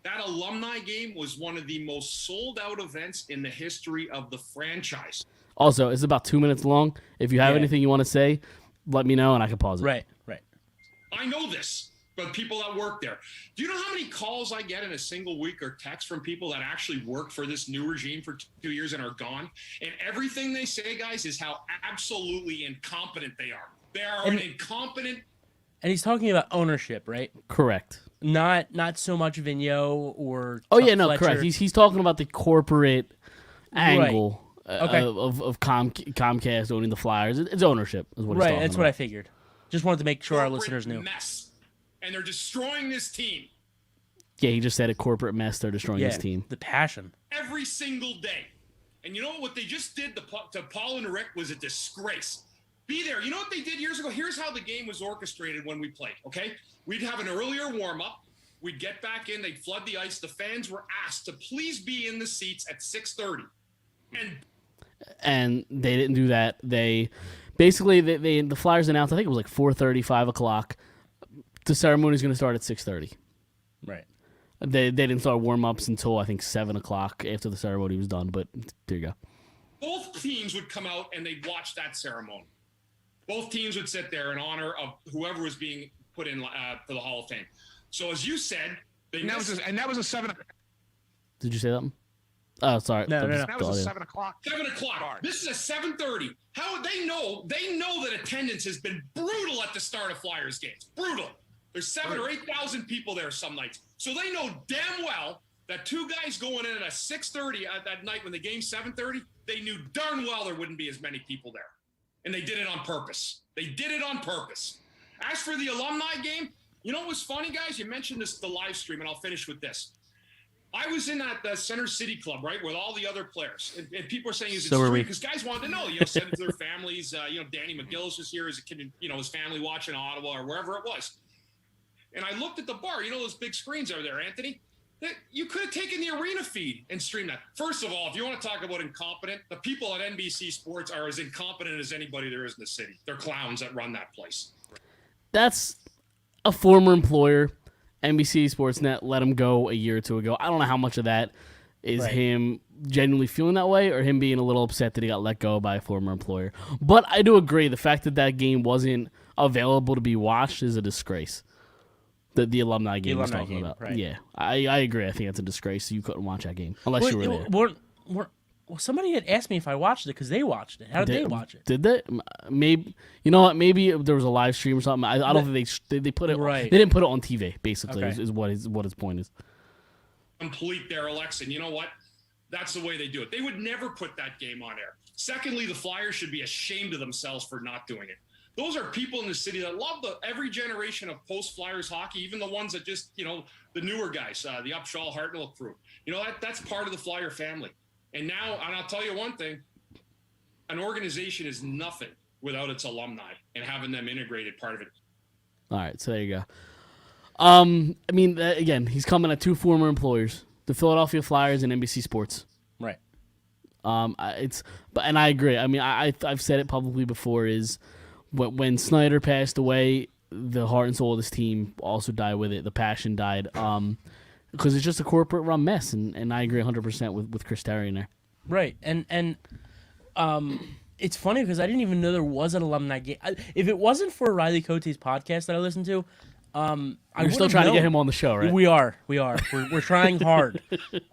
that alumni game was one of the most sold-out events in the history of the franchise. Also, it's about 2 minutes long. If you have Yeah. anything you want to say, let me know and I can pause it. Right. I know this, but people that work there. Do you know how many calls I get in a single week or text from people that actually worked for this new regime for 2 years and are gone? And everything they say, guys, is how absolutely incompetent they are. They are an incompetent. And he's talking about ownership, right? Correct. Not so much Vigneault or Oh, Chuck yeah, no, Fletcher. correct. He's talking about the corporate angle Okay. of Comcast owning the Flyers. It's ownership is what he's Right, talking that's about. what I figured. Just wanted to make sure our corporate listeners knew. mess. And they're destroying this team Yeah, he just said a corporate mess. They're destroying his team. The passion. every single day. And you know what they just did to Paul and Rick was a disgrace. Be there. You know what they did years ago? Here's how the game was orchestrated when we played, okay? We'd have an earlier warm-up. We'd get back in. They'd flood the ice. The fans were asked to please be in the seats at 6:30. And they didn't do that. They basically the Flyers announced, I think it was like 4:30, 5 o'clock. The ceremony's going to start at 6:30. Right. They didn't start warm-ups until I think 7 o'clock after the ceremony was done. But there you go. both teams would come out and they'd watch that ceremony. Both teams would sit there in honor of whoever was being put in for the Hall of Fame. So as you said, And that was a 7. Did you say something? Oh, sorry. No. That was a 7 o'clock. 7 o'clock. This is a 7:30. How they know? They know that attendance has been brutal at the start of Flyers games. Brutal. There's 7,000 or 8,000 people there some nights. So they know damn well that two guys going in at a 6:30 at that night when the game's 7:30. They knew darn well there wouldn't be as many people there, and they did it on purpose. They did it on purpose. As for the alumni game, you know what was funny, guys? You mentioned this the live stream, and I'll finish with this. I was in that Center City Club, right, with all the other players, and people are saying, "Is it So were we. streamed?" Because guys wanted to know, send it to their families. Danny McGillis was here as a kid, his family watching Ottawa or wherever it was. And I looked at the bar. You know those big screens over there, Anthony? You could have taken the arena feed and streamed that. First of all, if you want to talk about incompetent, the people at NBC Sports are as incompetent as anybody there is in the city. They're clowns that run that place. That's a former employer. NBC Sportsnet let him go a year or two ago. I don't know how much of that is him genuinely feeling that way or him being a little upset that he got let go by a former employer. But I do agree. The fact that that game wasn't available to be watched is a disgrace. The alumni game was talking about. Right. Yeah, I agree. I think that's a disgrace. You couldn't watch that game unless you were there. Somebody had asked me if I watched it because they watched it. How did they watch it? Did they? Maybe you know what? Maybe there was a live stream or something. I don't think they put it. Right. They didn't put it on TV. Basically, Okay. is what his point is. Complete derelicts, and you know what? That's the way they do it. They would never put that game on air. Secondly, the Flyers should be ashamed of themselves for not doing it. Those are people in the city that love every generation of post-Flyers hockey, even the ones that just, the newer guys, the Upshaw, Hartnell crew. That's part of the Flyer family. And I'll tell you one thing, an organization is nothing without its alumni and having them integrated part of it. All right, so there you go. Again, he's coming at two former employers, the Philadelphia Flyers and NBC Sports. Right. And I agree. I mean, I've said it publicly before. Is when Snyder passed away, the heart and soul of this team also died with it. The passion died. Because it's just a corporate run mess, and I agree 100% with Chris Terry in there. Right. And it's funny because I didn't even know there was an alumni game. If it wasn't for Riley Cote's podcast that I listened to, We're still trying to get him on the show, right? We are. We're trying hard.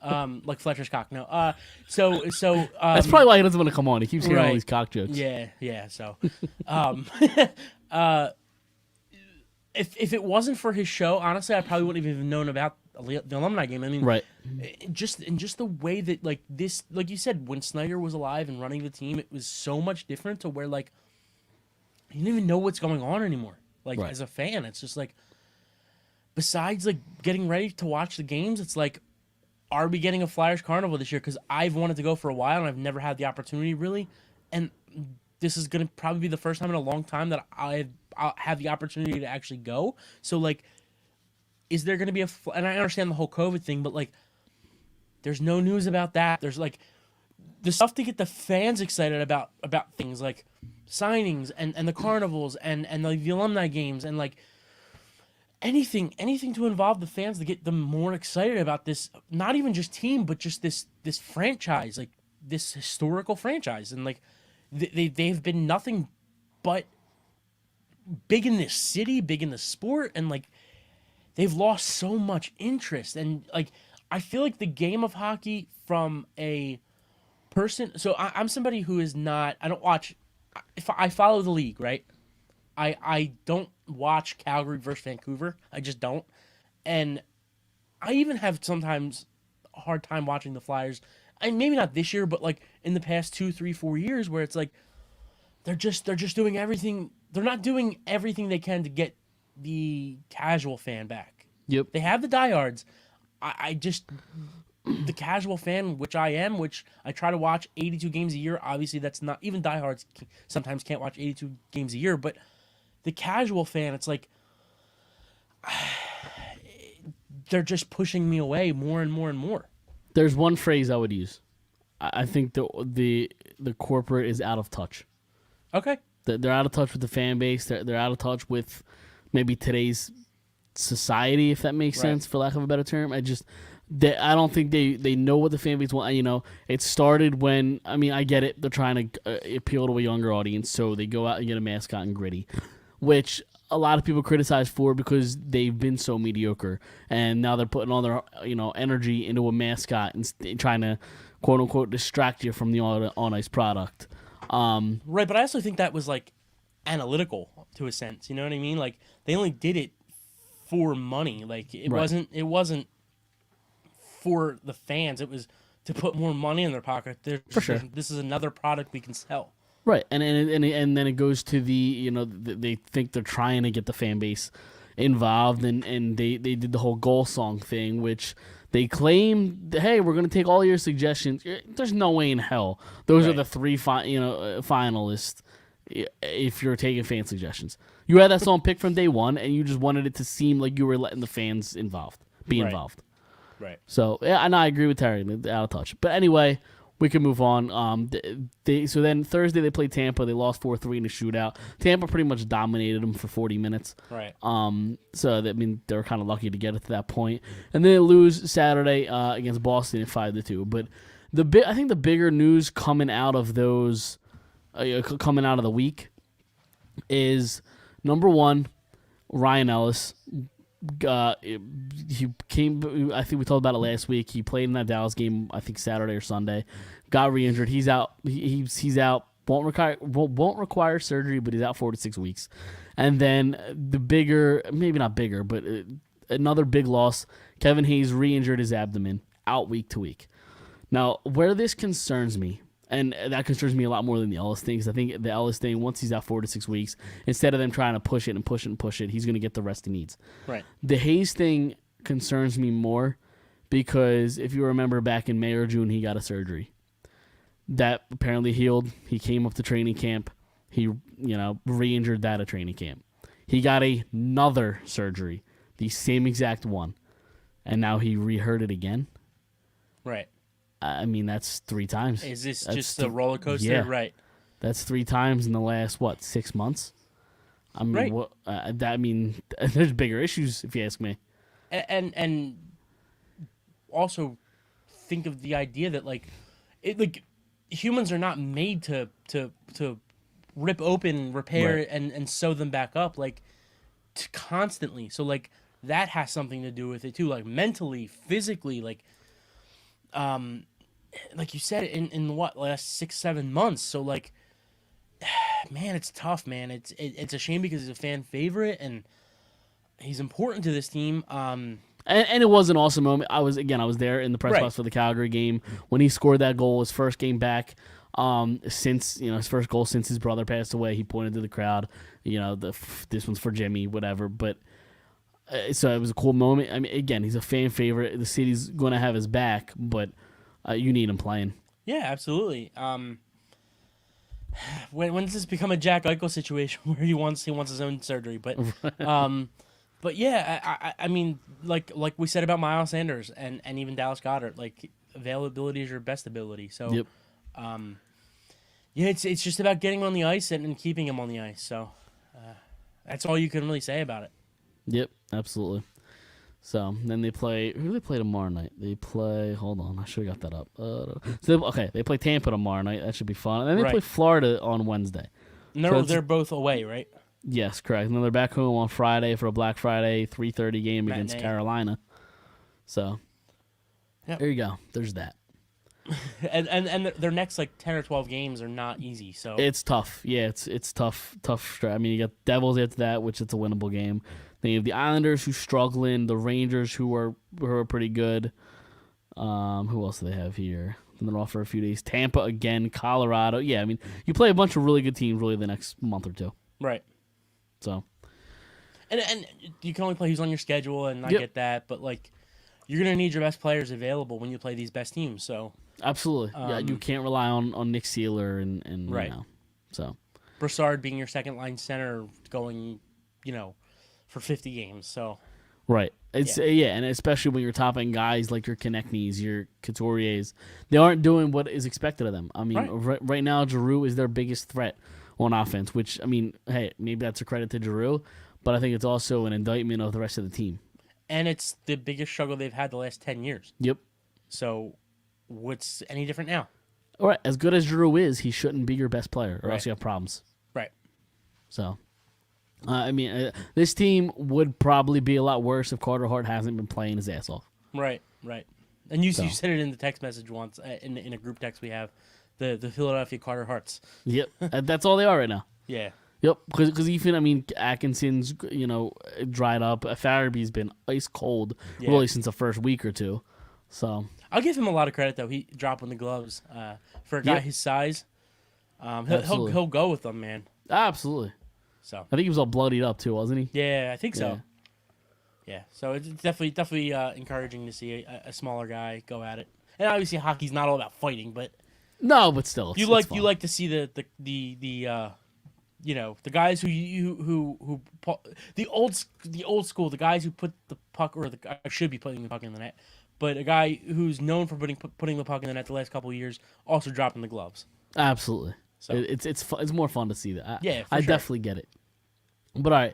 Like Fletcher's cock. No. So that's probably why he doesn't want to come on. He keeps hearing all these cock jokes. Yeah. So, if it wasn't for his show, honestly, I probably wouldn't have even known about the alumni game. I mean, Right. just the way that like this, like you said, when Snyder was alive and running the team, it was so much different to where like you don't even know what's going on anymore. Like Right. as a fan, it's just like besides like getting ready to watch the games, it's like, are we getting a Flyers Carnival this year? Because I've wanted to go for a while and I've never had the opportunity really, and this is gonna probably be the first time in a long time that I'll have the opportunity to actually go. So like, is there gonna be and I understand the whole COVID thing, but like, there's no news about that. There's like the stuff to get the fans excited about things like signings and the carnivals and like the alumni games and like anything to involve the fans to get them more excited about this, not even just team, but just this franchise, like this historical franchise. And like they've been nothing but big in this city, big in the sport, and like they've lost so much interest. And like I feel like the game of hockey from a person, so I'm somebody who is not, I don't watch, if I follow the league, right? I don't watch Calgary versus Vancouver. I just don't. And I even have sometimes a hard time watching the Flyers. And maybe not this year, but like in the past 2, 3, 4 years where it's like they're just doing everything. They're not doing everything they can to get the casual fan back. Yep. They have the diehards. I just the casual fan, which I am, which I try to watch 82 games a year. Obviously, that's not even diehards sometimes can't watch 82 games a year, but the casual fan, it's like they're just pushing me away more and more and more. There's one phrase I would use. I think the corporate is out of touch. Okay. They're out of touch with the fan base. They're out of touch with maybe today's society, if that makes sense, for lack of a better term. I don't think they know what the fan base want. You know, it started when, I mean, I get it. They're trying to appeal to a younger audience, so they go out and get a mascot and Gritty, which a lot of people criticize for because they've been so mediocre, and now they're putting all their energy into a mascot and trying to quote unquote distract you from the on ice product. Right, but I also think that was like analytical to a sense. You know what I mean? Like they only did it for money. Like it wasn't for the fans. It was to put more money in their pocket. For sure. This is another product we can sell. Right, and then it goes to the they think they're trying to get the fan base involved, and they did the whole goal song thing, which they claim, hey, we're going to take all your suggestions. There's no way in hell those are the three finalists if you're taking fan suggestions. You had that song picked from day one, and you just wanted it to seem like you were letting the fans be involved. Right. So yeah, and I agree with Terry. They're out of touch. But anyway, we can move on. So then Thursday they played Tampa. They lost 4-3 in a shootout. Tampa pretty much dominated them for 40 minutes. Right. So that, I mean, they were kind of lucky to get it to that point. And then they lose Saturday against Boston at 5-2. But I think the bigger news coming out of those, coming out of the week, is number one, Ryan Ellis. He came. I think we talked about it last week. He played in that Dallas game, I think Saturday or Sunday. Got re-injured. He's out. He's out. Won't require surgery, but he's out 4 to 6 weeks. And then the bigger, maybe not bigger, but another big loss. Kevin Hayes re-injured his abdomen, out week to week. Now, where this concerns me, and that concerns me a lot more than the Ellis thing, because I think the Ellis thing, once he's out 4 to 6 weeks, instead of them trying to push it and push it and push it, he's going to get the rest he needs. Right. The Hayes thing concerns me more because if you remember back in May or June, he got a surgery. That apparently healed. He came up to training camp. He, re-injured that at training camp. He got another surgery, the same exact one, and now he re-hurt it again. Right. I mean, that's 3 times. Is this just a roller coaster? Yeah. Right. That's 3 times in the last, 6 months? I mean, right. There's bigger issues, if you ask me. And also think of the idea that, humans are not made to rip open, repair, right. and sew them back up, constantly. So, that has something to do with it, too. Mentally, physically, like you said, in what, last 6-7 months. So man, it's tough, man. It's a shame because he's a fan favorite and he's important to this team. And it was an awesome moment. I was there in the press Right. box for the Calgary game when he scored that goal, his first game back. Since his first goal since his brother passed away, he pointed to the crowd. This one's for Jimmy, whatever. But so it was a cool moment. I mean, again, he's a fan favorite. The city's going to have his back, but you need him playing. Yeah, absolutely. When does this become a Jack Eichel situation where he wants his own surgery? But but yeah, I mean, like we said about Miles Sanders and even Dallas Goedert, like availability is your best ability. So Yep. yeah, it's just about getting him on the ice and keeping him on the ice. So that's all you can really say about it. Yep, absolutely. So then they play. Who do they play tomorrow night? They play. Hold on, I should have got that up. They play Tampa tomorrow night. That should be fun. And then they Right. play Florida on Wednesday. And So they're both away, right? Yes, correct. And then they're back home on Friday for a Black Friday 3:30 game against Matinee. Carolina. So Yep. there you go. There's that. And their next like 10 or 12 games are not easy. So It's tough. Yeah, it's tough. I mean, you got Devils after that, which it's a winnable game. Then you have the Islanders who's struggling, the Rangers who are pretty good. Who else do they have here? And they're off for a few days. Tampa again, Colorado. Yeah, I mean, you play a bunch of really good teams really the next month or two. right. So And you can only play who's on your schedule, and I Yep. get that, but like you're gonna need your best players available when you play these best teams. So absolutely, yeah, you can't rely on Nick Seeler and Right. So Broussard being your second line center, going, for 50 games. So right, it's and especially when you're topping guys like your Konechny's, your Couturiers, they aren't doing what is expected of them. I mean, right now, Giroux is their biggest threat on offense. Which I mean, hey, maybe that's a credit to Giroux, but I think it's also an indictment of the rest of the team. and it's the biggest struggle they've had the last 10 years. Yep. So what's any different now? All right, as good as Giroux is, he shouldn't be your best player, or else Right. you have problems. Right. So, I mean, this team would probably be a lot worse if Carter Hart hasn't been playing his ass off. Right. And you So. said it in the text message once in a group text we have, the Philadelphia Carter Harts. Yep, that's all they are right now. Yeah. Yep, because even, I mean, Atkinson's, dried up. Farabee's been ice cold, Yeah. really, since the first week or two. So, I'll give him a lot of credit though. He dropping the gloves for a guy Yep. his size. Absolutely. He'll go with them, man. absolutely. So I think he was all bloodied up, too, wasn't he? yeah, I think so. Yeah. Yeah, so it's definitely encouraging to see a smaller guy go at it. And obviously, hockey's not all about fighting, but No, but still. you it's fun. like to see the guys the old school, the guys who put the puck should be putting the puck in the net, but a guy who's known for putting the puck in the net the last couple of years also dropping the gloves. Absolutely. So. It's more fun to see that. Yeah, for I sure. definitely get it. But all right,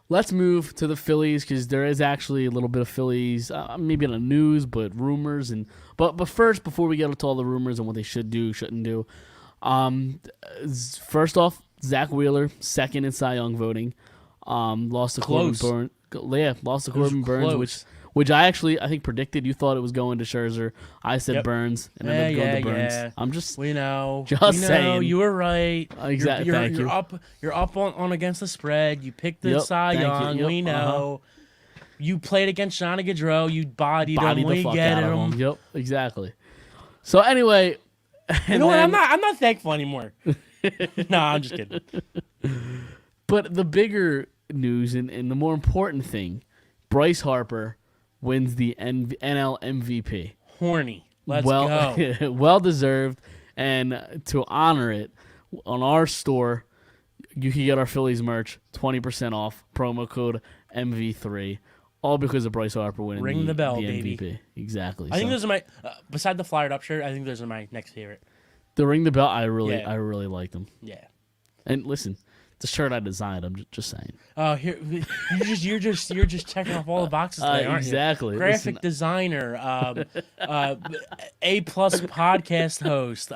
let's move to the Phillies because there is actually a little bit of Phillies, maybe not news, but rumors but first, before we get into all the rumors and what they should do, shouldn't do, first off, Zach Wheeler, second in Cy Young voting, lost to Close. Corbin Burns. Yeah, lost to Corbin Burns, close. which I think predicted. You thought it was going to Scherzer. I said Yep. Burns, and ended up going to Burns. Yeah. I'm just We know. Just saying. You were right. Exactly. Thank You're you. up. You're up on against the spread. You picked the Yep, Cy thank you. Young. Yep, We know. You played against Johnny Gaudreau. You bodied him. bodied the We fuck get out of him. him. Yep, exactly. So anyway, You know what? I'm not thankful anymore. No, I'm just kidding. But the bigger news and the more important thing, Bryce Harper wins the NL MVP. Horny. Let's go. Well deserved. And to honor it, on our store, you can get our Phillies merch 20% off. Promo code MV3. All because of Bryce Harper winning Ring the bell, MVP. baby. Exactly. I think So, those are my beside the Phired Up shirt. I think those are my next favorite. the ring the bell, I really like them. Yeah. And listen, the shirt I designed. I'm just saying. Oh, here you're just checking off all the boxes today, aren't exactly. you? Graphic Listen, designer, A+ podcast host.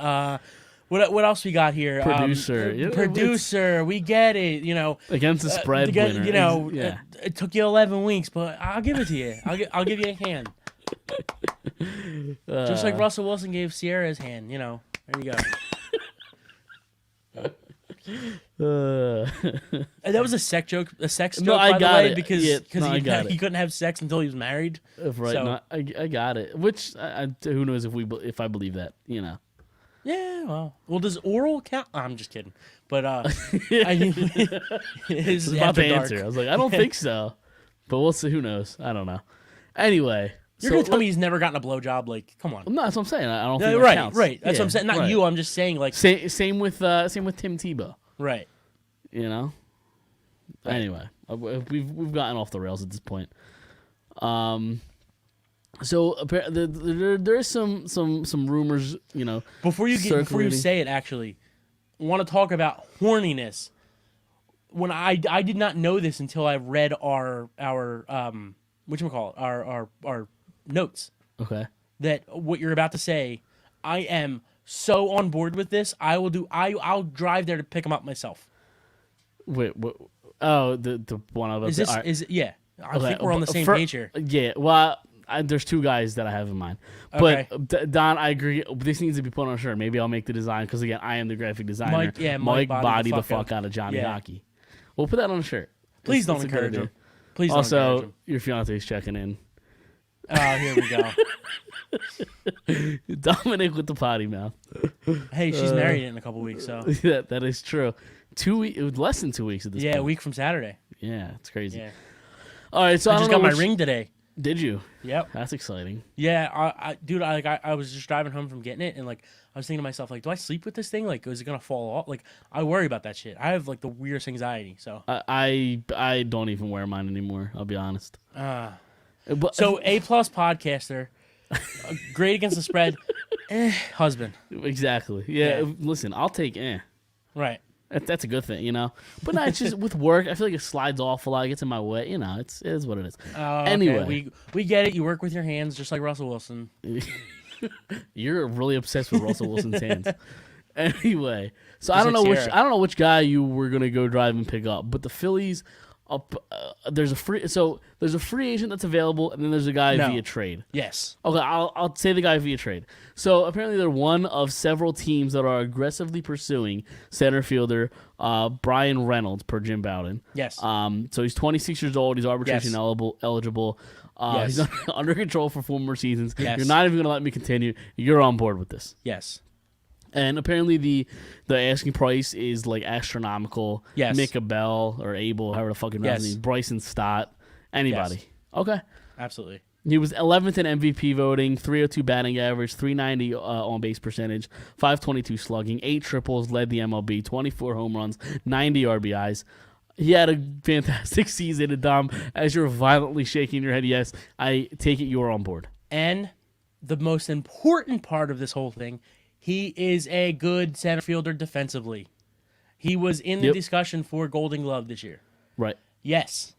What else we got here? Producer. Yeah, Producer. We get it. against the spread Again, winner. Yeah. it took you 11 weeks, but I'll give it to you. I'll give you a hand. Just like Russell Wilson gave Sierra his hand. There you go. And that was a sex joke. A sex joke, No, I by the got way, it. because Yeah, no, I got he it. couldn't have sex until he was married. Right. So- No, I got it. Which who knows if I believe that? You know. Yeah, well, does oral count? I'm just kidding. But his I was about after to dark. answer. I was like, I don't think so, but we'll see. Who knows? I don't know. Anyway, You're gonna tell me he's never gotten a blowjob? Like, come on. No, that's what I'm saying. I don't No, think that right, counts. right. That's Yeah, what I'm saying. Not right. you. I'm just saying, like, Same with Tim Tebow. right. You know. Anyway, we've gotten off the rails at this point. So there is some rumors, you know. Before you circulating. say it, actually, I want to talk about horniness. When I did not know this until I read our whatchamacallit, our notes. Okay. That what you're about to say, I am so on board with this. I'll drive there to pick him up myself. Wait. What? Oh, the one of Is this is it? Yeah. I think we're on the same page here. Yeah. Well, there's two guys that I have in mind. Okay. But Don, I agree. This needs to be put on a shirt. Maybe I'll make the design because again, I am the graphic designer. Mike body the up. fuck out of Johnny Yeah. Hockey. We'll put that on a shirt. Please don't It's a good encourage idea. him. Please don't encourage Also, him. your fiance's checking in. Oh, here we go. Dominic with the potty mouth. Hey, she's married in a couple weeks, so Yeah, that is true. 2 weeks, it was less than 2 weeks at this point. yeah, a week from Saturday. Yeah, it's crazy. Yeah, All right, so I I, just don't got know my ring today. Did you? Yep. That's exciting. Yeah, dude, I was just driving home from getting it, and like I was thinking to myself, like, do I sleep with this thing? Like, is it gonna fall off? Like, I worry about that shit. I have like the weirdest anxiety. So, I don't even wear mine anymore. I'll be honest. But, so A+ podcaster, great against the spread, husband. exactly. Yeah, Yeah. Listen, I'll take Right. That's a good thing, you know. But no, it's just with work. I feel like it slides off a lot. It gets in my way. You know, it is what it is. Oh, Anyway. okay. We get it. You work with your hands, just like Russell Wilson. You're really obsessed with Russell Wilson's hands. Anyway, so I Just don't know like which Sierra. which guy you were gonna go drive and pick up, but the Phillies. There's a free agent that's available, and then there's a guy No. via trade. Yes. Okay, I'll say the guy via trade. So apparently they're one of several teams that are aggressively pursuing center fielder Brian Reynolds per Jim Bowden. Yes. So he's 26 years old. He's arbitration Yes. eligible. Yes. He's under control for 4 more seasons. Yes. You're not even gonna let me continue. You're on board with this. Yes. And apparently the asking price is like astronomical. Yes. Mick Abel or Abel, however the fucking Yes. name. Bryson Stott. Anybody. Yes. Okay. Absolutely. He was 11th in MVP voting, 302 batting average, 390 on base percentage, 522 slugging, 8 triples, led the MLB, 24 home runs, 90 RBIs. He had a fantastic season. And Dom, as you're violently shaking your head, yes, I take it you are on board. And the most important part of this whole thing, he is a good center fielder defensively. He was in the Yep. discussion for Golden Glove this year. Right. Yes.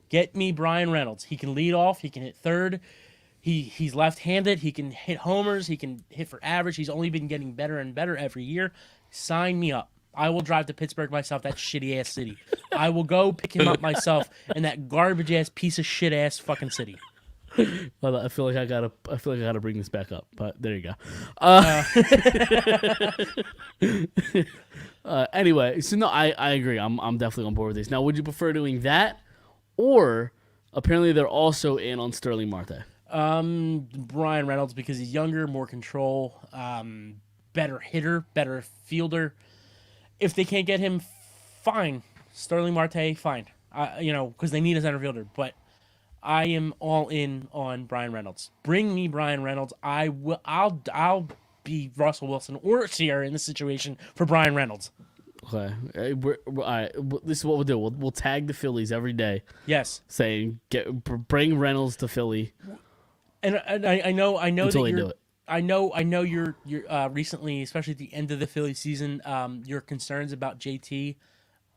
Get me Brian Reynolds. He can lead off. He can hit third. He's left-handed. He can hit homers. He can hit for average. He's only been getting better and better every year. Sign me up. I will drive to Pittsburgh myself, that shitty-ass city. I will go pick him up myself in that garbage-ass, piece of shit-ass fucking city. Well, I feel like I gotta bring this back up, but there you go. Anyway, so no, I agree. I'm definitely on board with this. Now, would you prefer doing that, or apparently they're also in on Sterling Marte? Brian Reynolds, because he's younger, more control, better hitter, better fielder. If they can't get him, fine. Sterling Marte, fine. Because they need a center fielder. But I am all in on Brian Reynolds. Bring me Brian Reynolds. I'll be Russell Wilson or Sierra in this situation for Brian Reynolds. Okay, all right. This is what we'll do. We'll tag the Phillies every day, Yes, saying bring Reynolds to Philly and I know until that they you're. do it. I know you're recently, especially at the end of the Philly season, your concerns about JT,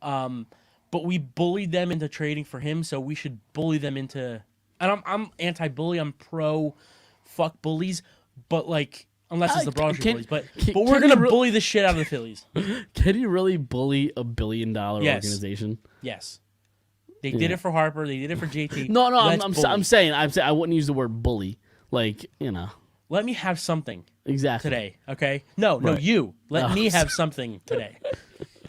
but we bullied them into trading for him, so we should bully them into. And I'm anti-bully. I'm pro fuck bullies, but like unless it's the Broad Street Bullies, but we're gonna bully the shit out of the Phillies. Can you really bully $1 billion Yes. organization? Yes, they did it for Harper. They did it for JT. No, Let's bully. I'm saying I wouldn't use the word bully. Like, you know, Let me have something exactly today, okay? No, Right. you. Let Oh, me have something today.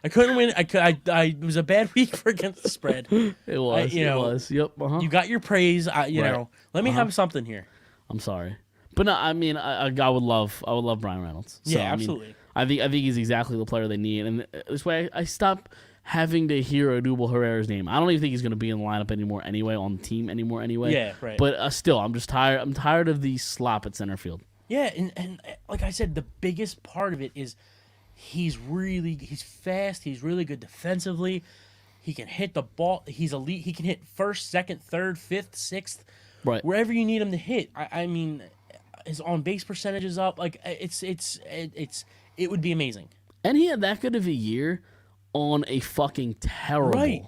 I couldn't win. It was a bad week for against the spread. It was. you know, it was. Yep. You got your praise. You Right. know, let me have something here. I'm sorry, but no. I mean, I would love Brian Reynolds. So, Yeah, I mean, absolutely. I think he's exactly the player they need, and this way I stop having to hear Odubel Herrera's name. I don't even think he's going to be in the lineup anymore anyway, on the team anymore anyway. Yeah, right. But still, I'm just tired. I'm tired of the slop at center field. Yeah, and like I said, the biggest part of it is he's fast. He's really good defensively. He can hit the ball. He's elite. He can hit first, second, third, fifth, sixth, Right. wherever you need him to hit. I mean, his on base percentage is up. Like it would be amazing. And he had that good of a year on a fucking terrible, Right.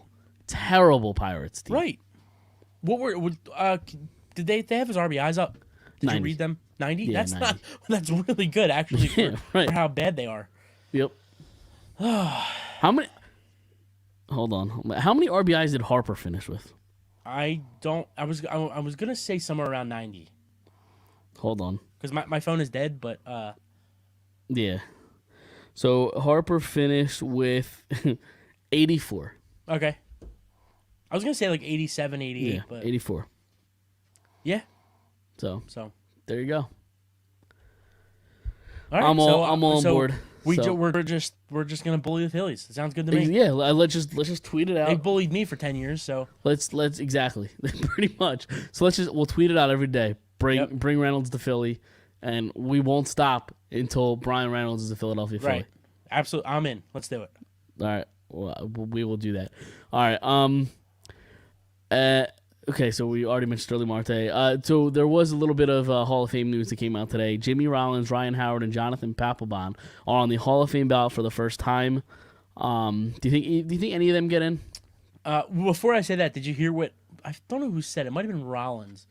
terrible Pirates team. Right. Did they have his RBIs up? Did 90. you read them? 90? Yeah, That's 90. that's really good actually for, Yeah, right. for how bad they are. Yep. How many? Hold on. How many RBIs did Harper finish with? I was gonna say somewhere around 90 Hold on. because my phone is dead, but Yeah. So Harper finished with 84. okay. I was gonna say like 87, 88, Yeah, but 84. yeah. So So there you go. all right, I'm so, all on so board. So- We're just gonna bully the Phillies. It sounds good to me. Yeah, let's just tweet it They out. bullied me for 10 years, so Let's exactly pretty much. So we'll tweet it out every day. Bring Reynolds to Philly, and we won't stop until Brian Reynolds is a Philadelphia Philly. right. Absolutely, I'm in. Let's do it. All right, well, we will do that. All right. Okay, so we already mentioned Sterling Marte. So there was a little bit of Hall of Fame news that came out today. Jimmy Rollins, Ryan Howard, and Jonathan Papelbon are on the Hall of Fame ballot for the first time. Do you think any of them get in? Before I say that, did you hear what I don't know who said it? Might have been Rollins.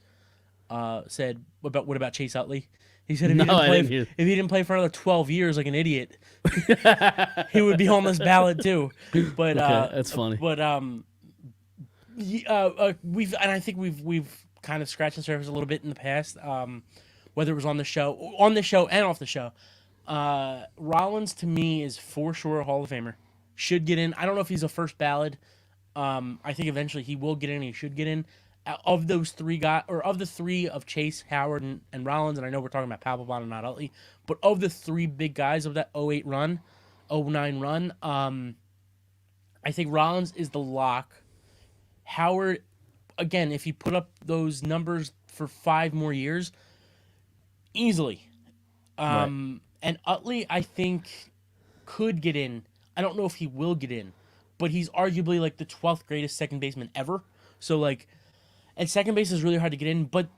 Said what about Chase Utley? He said No, I didn't hear. if he didn't play for another 12 years like an idiot, he would be on this ballot too. But Okay, that's funny. But I think we've kind of scratched the surface a little bit in the past. Whether it was on the show and off the show. Rollins to me is for sure a Hall of Famer. Should get in. I don't know if he's a first ballot. I think eventually he will get in. He should get in. Of those three guys, or of the three of Chase, Howard, and Rollins, and I know we're talking about Papelbon and not Utley, but of the three big guys of that 08 run, 09 run, I think Rollins is the lock. Howard, again, if he put up those numbers for 5 more years, easily. And Utley, I think, could get in. I don't know if he will get in, but he's arguably like the 12th greatest second baseman ever. So like, at second base is really hard to get in, but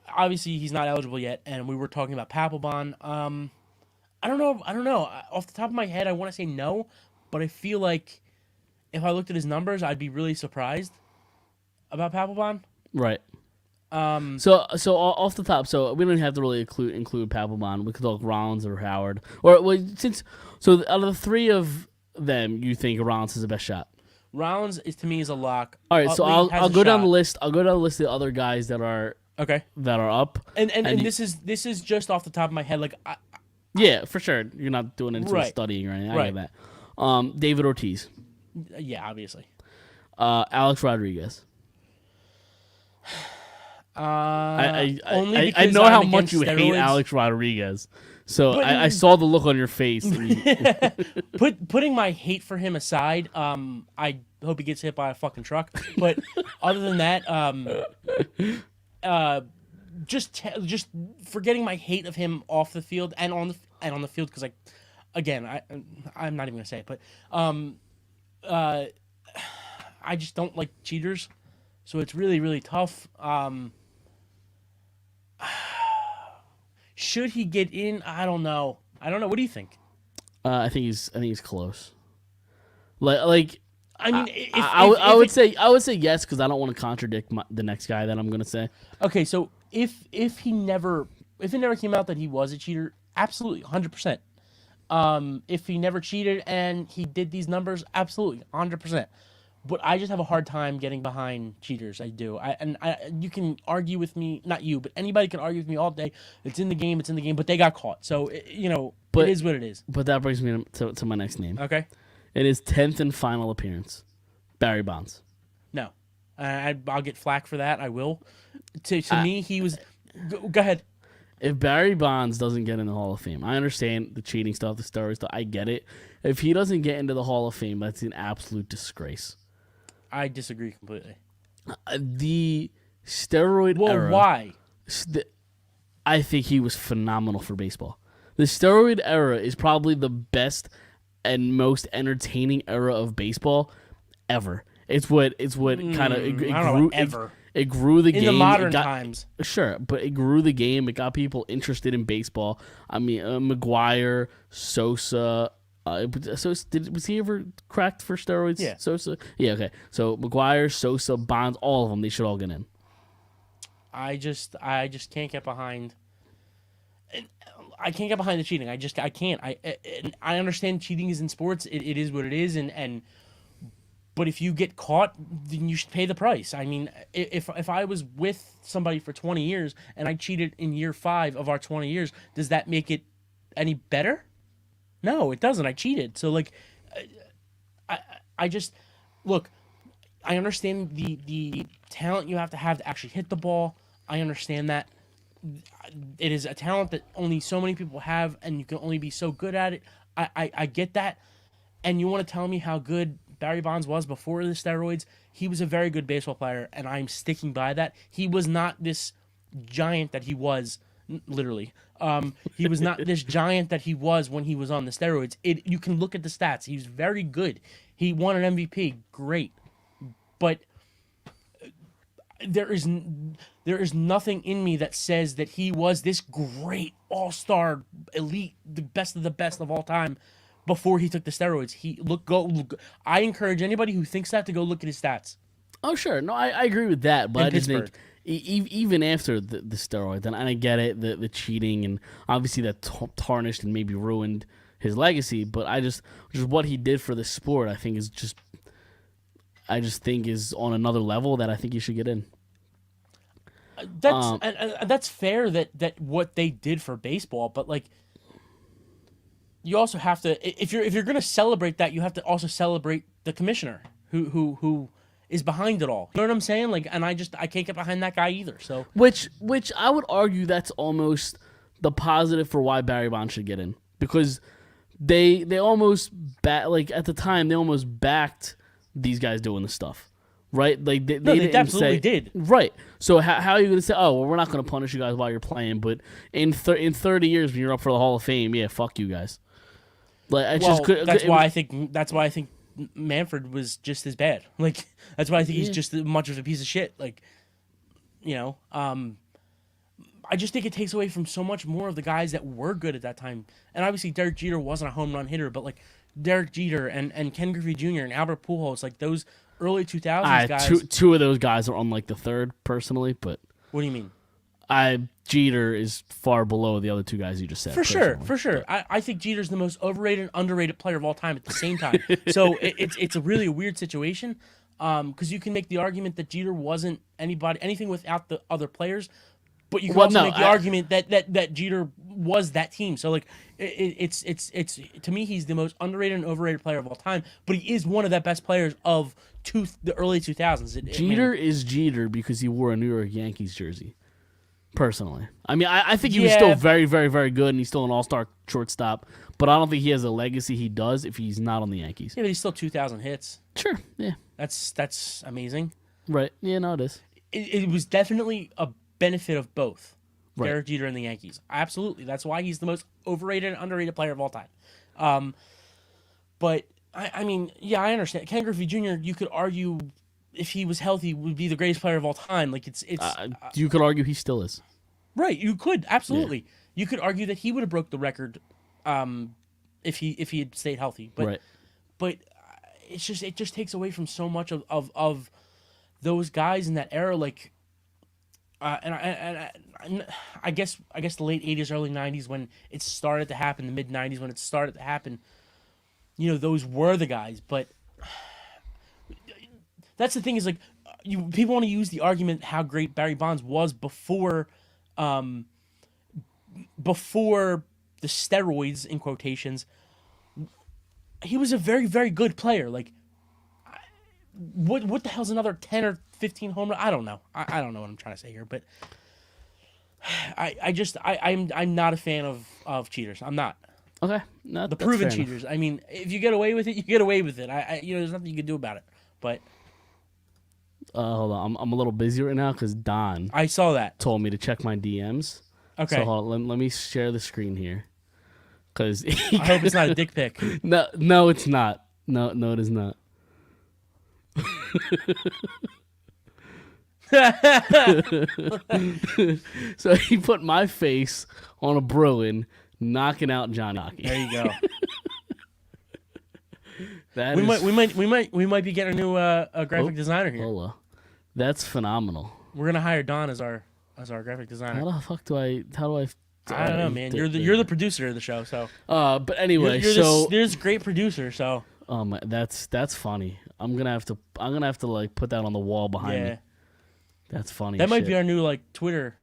obviously he's not eligible yet. And we were talking about Papelbon. I don't know. Off the top of my head, I want to say no, but I feel like if I looked at his numbers, I'd be really surprised about Papelbon. Right. So off the top, so we don't have to really include Papelbon. We could talk Rollins or Howard, or out of the three of them, you think Rollins is the best shot? Rollins to me is a lock. All right, so Utley has I'll a go down the shot. list. I'll go down the list of the other guys that are Okay. up. And you- this is just off the top of my head. Like Yeah, for sure. You're not doing any sort of Right. studying or anything. I Right. get that. David Ortiz, yeah, obviously. Alex Rodriguez. Only I because know how I'm much you against hate steroids. Alex Rodriguez. So But- I saw the look on your face. And Putting my hate for him aside, I hope he gets hit by a fucking truck. But other than that, just forgetting my hate of him off the field and on the field, because I'm not even gonna say it, but I just don't like cheaters, so it's really really tough. Should he get in? I don't know. What do you think? I think he's close. Like I mean, I would say yes, because I don't want to contradict the next guy that I'm gonna say. Okay, so if it never came out that he was a cheater, absolutely 100%. If he never cheated and he did these numbers, absolutely 100%. But I just have a hard time getting behind cheaters. I do. You can argue with me, not you, but anybody can argue with me all day. It's in the game. But they got caught. So it is what it is. But that brings me to my next name. Okay. in his 10th and final appearance. Barry Bonds. No. I'll get flack for that. I will. To me, he was... Go ahead. If Barry Bonds doesn't get in the Hall of Fame, I understand the cheating stuff, the steroid stuff. I get it. If he doesn't get into the Hall of Fame, that's an absolute disgrace. I disagree completely. The steroid era... Well, why? I think he was phenomenal for baseball. The steroid era is probably the best and most entertaining era of baseball ever. It's what kind of it grew ever. It grew the game In the modern times. Sure, but it grew the game. It got people interested in baseball. I mean, McGuire, Sosa. Was he ever cracked for steroids? Yeah. Sosa. Yeah. Okay. So McGuire, Sosa, Bonds, all of them. They should all get in. I just can't get behind. I can't get behind the cheating. I can't. I understand cheating is in sports. It is what it is, but if you get caught, then you should pay the price. I mean, if I was with somebody for 20 years and I cheated in year 5 of our 20 years, does that make it any better? No, it doesn't. I cheated. So like, I just look. I understand the talent you have to actually hit the ball. I understand that. It is a talent that only so many people have, and you can only be so good at it. I get that. And you want to tell me how good Barry Bonds was before the steroids? He was a very good baseball player, and I'm sticking by that. He was not this giant that he was, literally. He was not this giant that he was when he was on the steroids. You can look at the stats. He was very good. He won an MVP. Great. But there is nothing in me that says that he was this great all-star elite, the best of all time before he took the steroids. Look. I encourage anybody who thinks that to go look at his stats. Oh sure, no, I agree with that, but In I just Pittsburgh. think even after the steroids, and I get it, the cheating, and obviously that tarnished and maybe ruined his legacy. But just what he did for the sport, I think is on another level that I think you should get in. That's fair that what they did for baseball, but like you also have to, if you're going to celebrate that, you have to also celebrate the commissioner who is behind it all. You know what I'm saying? Like, and I can't get behind that guy either. So Which I would argue that's almost the positive for why Barry Bonds should get in, because they almost like at the time they almost backed these guys doing this stuff. Right, like they didn't absolutely say, did. Right, so how are you going to say, oh, well, we're not going to punish you guys while you're playing, but in 30 years when you're up for the Hall of Fame, yeah, fuck you guys. Like, that's why I think Manfred was just as bad. Like, that's why I think he's just as much of a piece of shit. Like, I just think it takes away from so much more of the guys that were good at that time. And obviously, Derek Jeter wasn't a home run hitter, but like Derek Jeter and Ken Griffey Jr. and Albert Pujols, like those early 2000s guys. Two of those guys are on like the third personally, but What do you mean? Jeter is far below the other two guys you just said. For sure. I think Jeter's the most overrated and underrated player of all time at the same time. So it's a really weird situation because you can make the argument that Jeter wasn't anything without the other players, but you can also make the argument that Jeter was that team. So like it's to me he's the most underrated and overrated player of all time, but he is one of the best players of the early 2000s. Jeter is Jeter because he wore a New York Yankees jersey. Personally, I mean, I think he was still very, very, very good, and he's still an all-star shortstop. But I don't think he has a legacy he does if he's not on the Yankees. Yeah, but he's still 2,000 hits. Sure, yeah, that's amazing. Right? Yeah, no, it is. It was definitely a benefit of both, Right. Derek Jeter and the Yankees. Absolutely, that's why he's the most overrated and underrated player of all time. But I mean, yeah, I understand. Ken Griffey Jr. You could argue, if he was healthy, would be the greatest player of all time. Like it's you could argue he still is. Right. You could absolutely. Yeah. You could argue that he would have broke the record, if he had stayed healthy. But right. But it just takes away from so much of those guys in that era. Like, and I guess the late 80s, early 90s when it started to happen, the mid 90s when it started to happen. Those were the guys, but. That's the thing is like, people want to use the argument how great Barry Bonds was before the steroids in quotations. he was a very, very good player. Like, what the hell's another 10 or 15 home run? I don't know. I don't know what I'm trying to say here, but I'm not a fan of cheaters. I'm not. Okay. No, The that's proven fair enough. cheaters. I mean, if you get away with it, you get away with it. There's nothing you can do about it. But Hold on. I'm a little busy right now because Don I saw that. told me to check my DMs. Okay. So hold on, let me share the screen here. Because I hope it's not a dick pic. no, it's not. No, it is not. So he put my face on a Bruin knocking out John Hockey. There you go. That we is might be getting a new a graphic designer here. Hola. That's phenomenal. We're gonna hire Don as our graphic designer. How the fuck do I? I don't know, man. You're the producer of the show, so. But anyway, There's great producer, so. Oh my, that's funny. I'm gonna have to like put that on the wall behind me. That's funny. That might be our new like Twitter.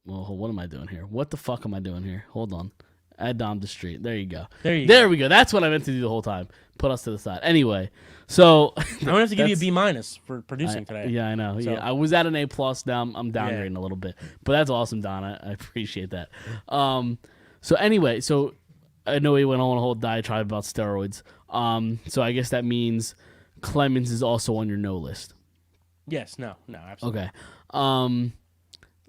Well, what am I doing here? What the fuck am I doing here? Hold on. Add Dom to street. There you go. There we go. That's what I meant to do the whole time. Put us to the side. Anyway, so I'm gonna have to give you a B- for producing today. Yeah, I know. So. Yeah, I was at an A+. Now I'm downgrading a little bit, but that's awesome, Don. I appreciate that. So anyway, so I know he went on a whole diatribe about steroids. So I guess that means Clemens is also on your no list. Yes. No. Absolutely. Okay.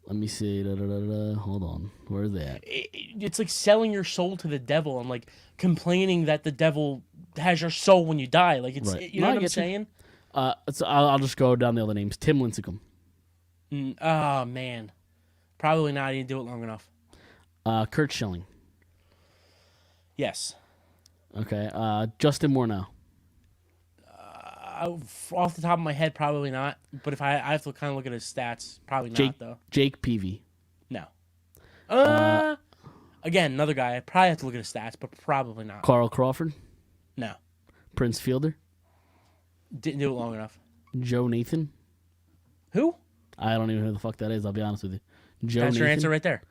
Let me see. Hold on. Where are they at? It's like selling your soul to the devil and like complaining that the devil has your soul when you die. Like it's Right. you know No, I what I'm get you. saying? So I'll just go down the other names. Tim Lincecum. Oh man, probably not. He didn't do it long enough. Kurt Schilling. Yes. Okay. Justin Morneau. Off the top of my head, probably not. But if I have to kind of look at his stats, probably not though. Jake Peavy. No. Again, another guy. I probably have to look at his stats, but probably not. Carl Crawford. No. Prince Fielder. Didn't do it long enough. Joe Nathan. Who? I don't even know who the fuck that is. I'll be honest with you. Joe That's Nathan. your answer right there.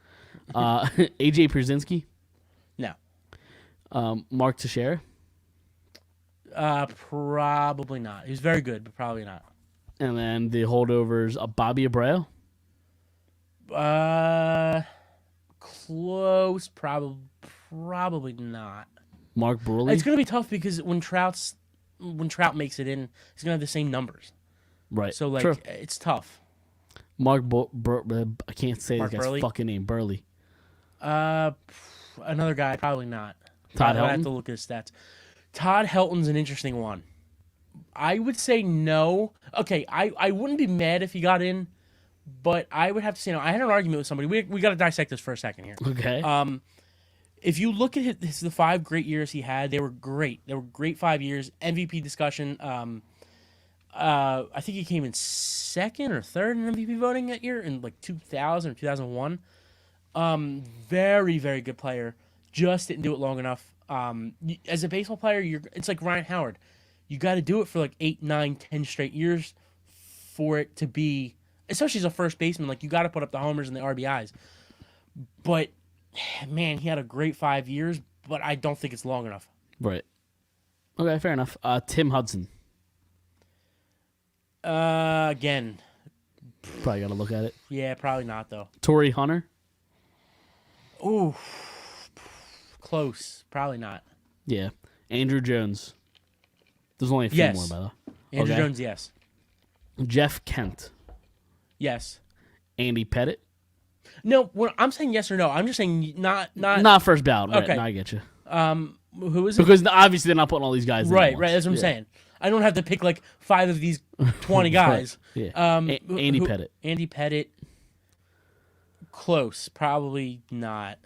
AJ Pierzynski. No. Mark Teixeira. Probably not. He was very good, but probably not. And then the holdovers, Bobby Abreu. Close. Probably not. Mark Bruley. It's gonna be tough because when Trout makes it in, he's gonna have the same numbers. Right. So like, True. it's tough. Mark I can't say Mark this guy's Burley? fucking name. Burley. Another guy, probably not. Todd I have Helton? to look at his stats. Todd Helton's an interesting one. I would say no. Okay, I wouldn't be mad if he got in, but I would have to say no. I had an argument with somebody. We got to dissect this for a second here. Okay. If you look at the 5 great years he had, they were great. They were great 5 years. MVP discussion. I think he came in 2nd or 3rd in MVP voting that year in like 2000 or 2001. Very, very good player. Just didn't do it long enough. As a baseball player, it's like Ryan Howard. You got to do it for like 8, 9, 10 straight years for it to be, especially as a first baseman, like you got to put up the homers and the RBIs. But man, he had a great 5 years, but I don't think it's long enough. Right. Okay, fair enough. Tim Hudson. Again, Probably got to look at it. yeah, probably not though. Torrey Hunter. Ooh, close. Probably not. Yeah. Andrew Jones. There's only a few Yes. more, by the way. Andrew Okay. Jones, yes. Jeff Kent. Yes. Andy Pettit. No, I'm saying yes or no. I'm just saying not. Not first ballot. Right. Okay. No, I get you. Who is it? Because obviously they're not putting all these guys in. at Right. once. That's what I'm Yeah. saying. I don't have to pick like 5 of these 20 guys. Yeah. Andy Pettit. Andy Pettit. Close. Probably not.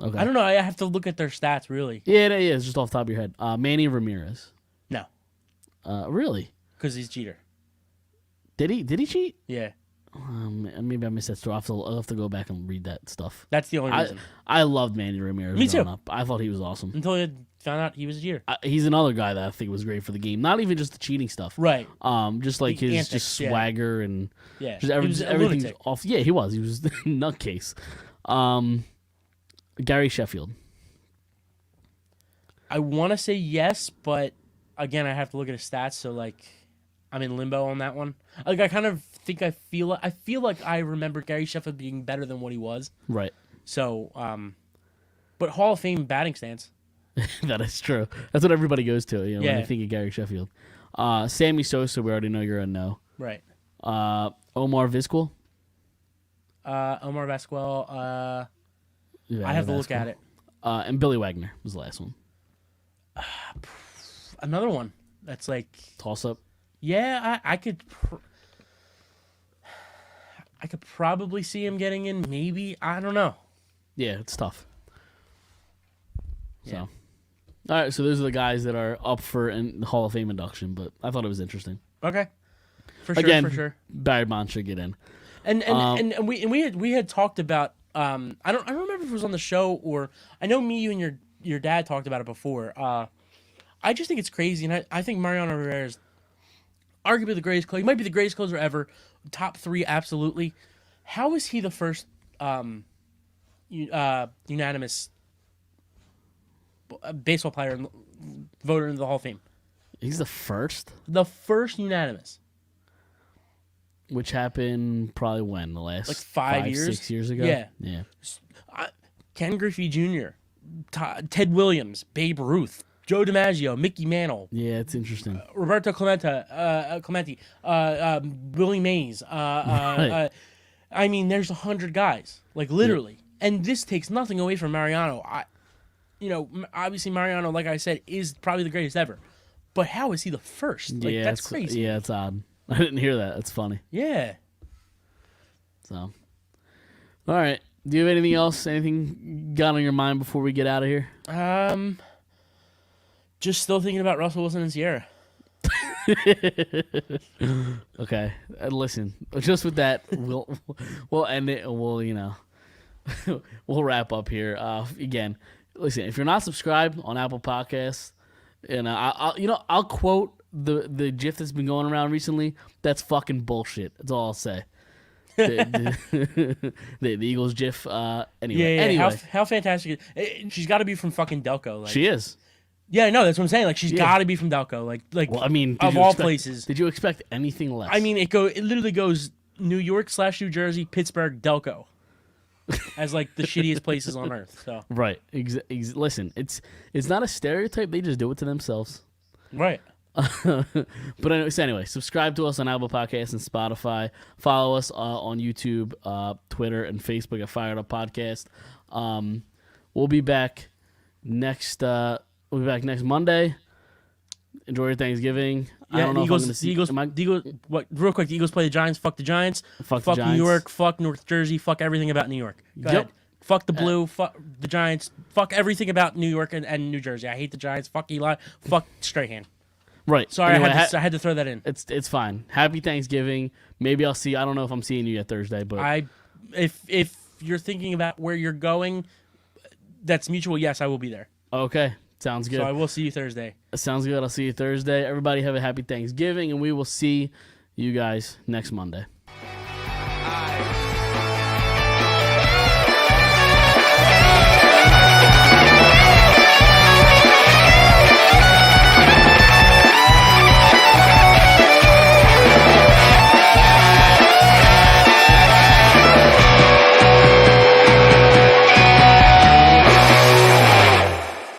Okay. I don't know. I have to look at their stats really. Yeah, it's just off the top of your head. Manny Ramirez. No, Really? because he's Jeter. Did he cheat? Yeah, Maybe I missed that story. I'll have to go back and read that stuff. that's the only reason. I loved Manny Ramirez. Me too. growing up. I thought he was awesome. Until I found out he was a Jeter. He's another guy that I think was great for the game. Not even just the cheating stuff. Right. Just like The his antics, just yeah. swagger and Yeah. just He was a everything's lunatic. off. Yeah, he was. He was the nutcase. Gary Sheffield. I want to say yes, but again, I have to look at his stats. So like, I'm in limbo on that one. Like I kind of think I feel like I remember Gary Sheffield being better than what he was. Right. So, but Hall of Fame batting stance. That is true. That's what everybody goes to, when Yeah. they think of Gary Sheffield. Sammy Sosa, we already know you're a no. Right. Omar Vizquel. Omar Vizquel. Yeah, I have to look at it. And Billy Wagner was the last one. Another one that's like, Toss up. yeah, I could probably see him getting in. Maybe, I don't know. Yeah, it's tough. Yeah. So, all right. So those are the guys that are up for the Hall of Fame induction. But I thought it was interesting. Okay. For sure. Again, For sure. Barry Bonds should get in. And we had talked about I don't remember if it was on the show or I know you and your dad talked about it before. I just think it's crazy, and I think Mariano Rivera is arguably the greatest closer. He might be the greatest closer ever, top 3 absolutely. How is he the first unanimous baseball player voter into the Hall of Fame? He's the first, The first unanimous. which happened probably when the last Like 5 years? 6 years ago. Yeah. Yeah. Ken Griffey Jr., Ted Williams, Babe Ruth, Joe DiMaggio, Mickey Mantle, Yeah, it's interesting. Roberto Clemente, Willie Mays. I mean, there's 100 guys, like literally, and this takes nothing away from Mariano. Obviously Mariano, like I said, is probably the greatest ever. But how is he the first? Like yeah, that's crazy. Yeah, it's odd. I didn't hear that. That's funny. Yeah. So, all right. Do you have anything else? Anything got on your mind before we get out of here? Just still thinking about Russell Wilson and Sierra. Okay. Listen, just with that, we'll end it. And we'll we'll wrap up here. Again, listen, if you're not subscribed on Apple Podcasts, and I'll quote the GIF that's been going around recently. That's fucking bullshit. That's all I'll say. The Eagles GIF. Anyway, Yeah. anyway, How fantastic! She's got to be from fucking Delco. Like, she is. Yeah, no, that's what I'm saying. Like, she's Yeah. got to be from Delco. Like. Well, I mean, of all places. did you expect anything less? I mean, it literally goes New York / New Jersey, Pittsburgh, Delco, as like the shittiest places on earth. So right. Listen, it's not a stereotype. They just do it to themselves. right. But anyway, subscribe to us on Apple Podcasts and Spotify. Follow us on YouTube, Twitter, and Facebook at Phired Up Podcast. We'll be back next. We'll be back next Monday. Enjoy your Thanksgiving. I don't know if I'm going to see. Real quick, the Eagles play the Giants. Fuck the Giants. Fuck the Giants. New York. Fuck North Jersey. Fuck everything about New York. Go Yep. ahead. Fuck the Blue. Fuck the Giants. Fuck everything about New York and New Jersey. I hate the Giants. Fuck Eli. Fuck Strahan. Right. Sorry, Anyway, I had to throw that in. It's fine. Happy Thanksgiving. Maybe I'll see. I don't know if I'm seeing you yet Thursday, but If you're thinking about where you're going, that's mutual. Yes, I will be there. okay. Sounds good. So I will see you Thursday. Sounds good. I'll see you Thursday. Everybody have a happy Thanksgiving, and we will see you guys next Monday. I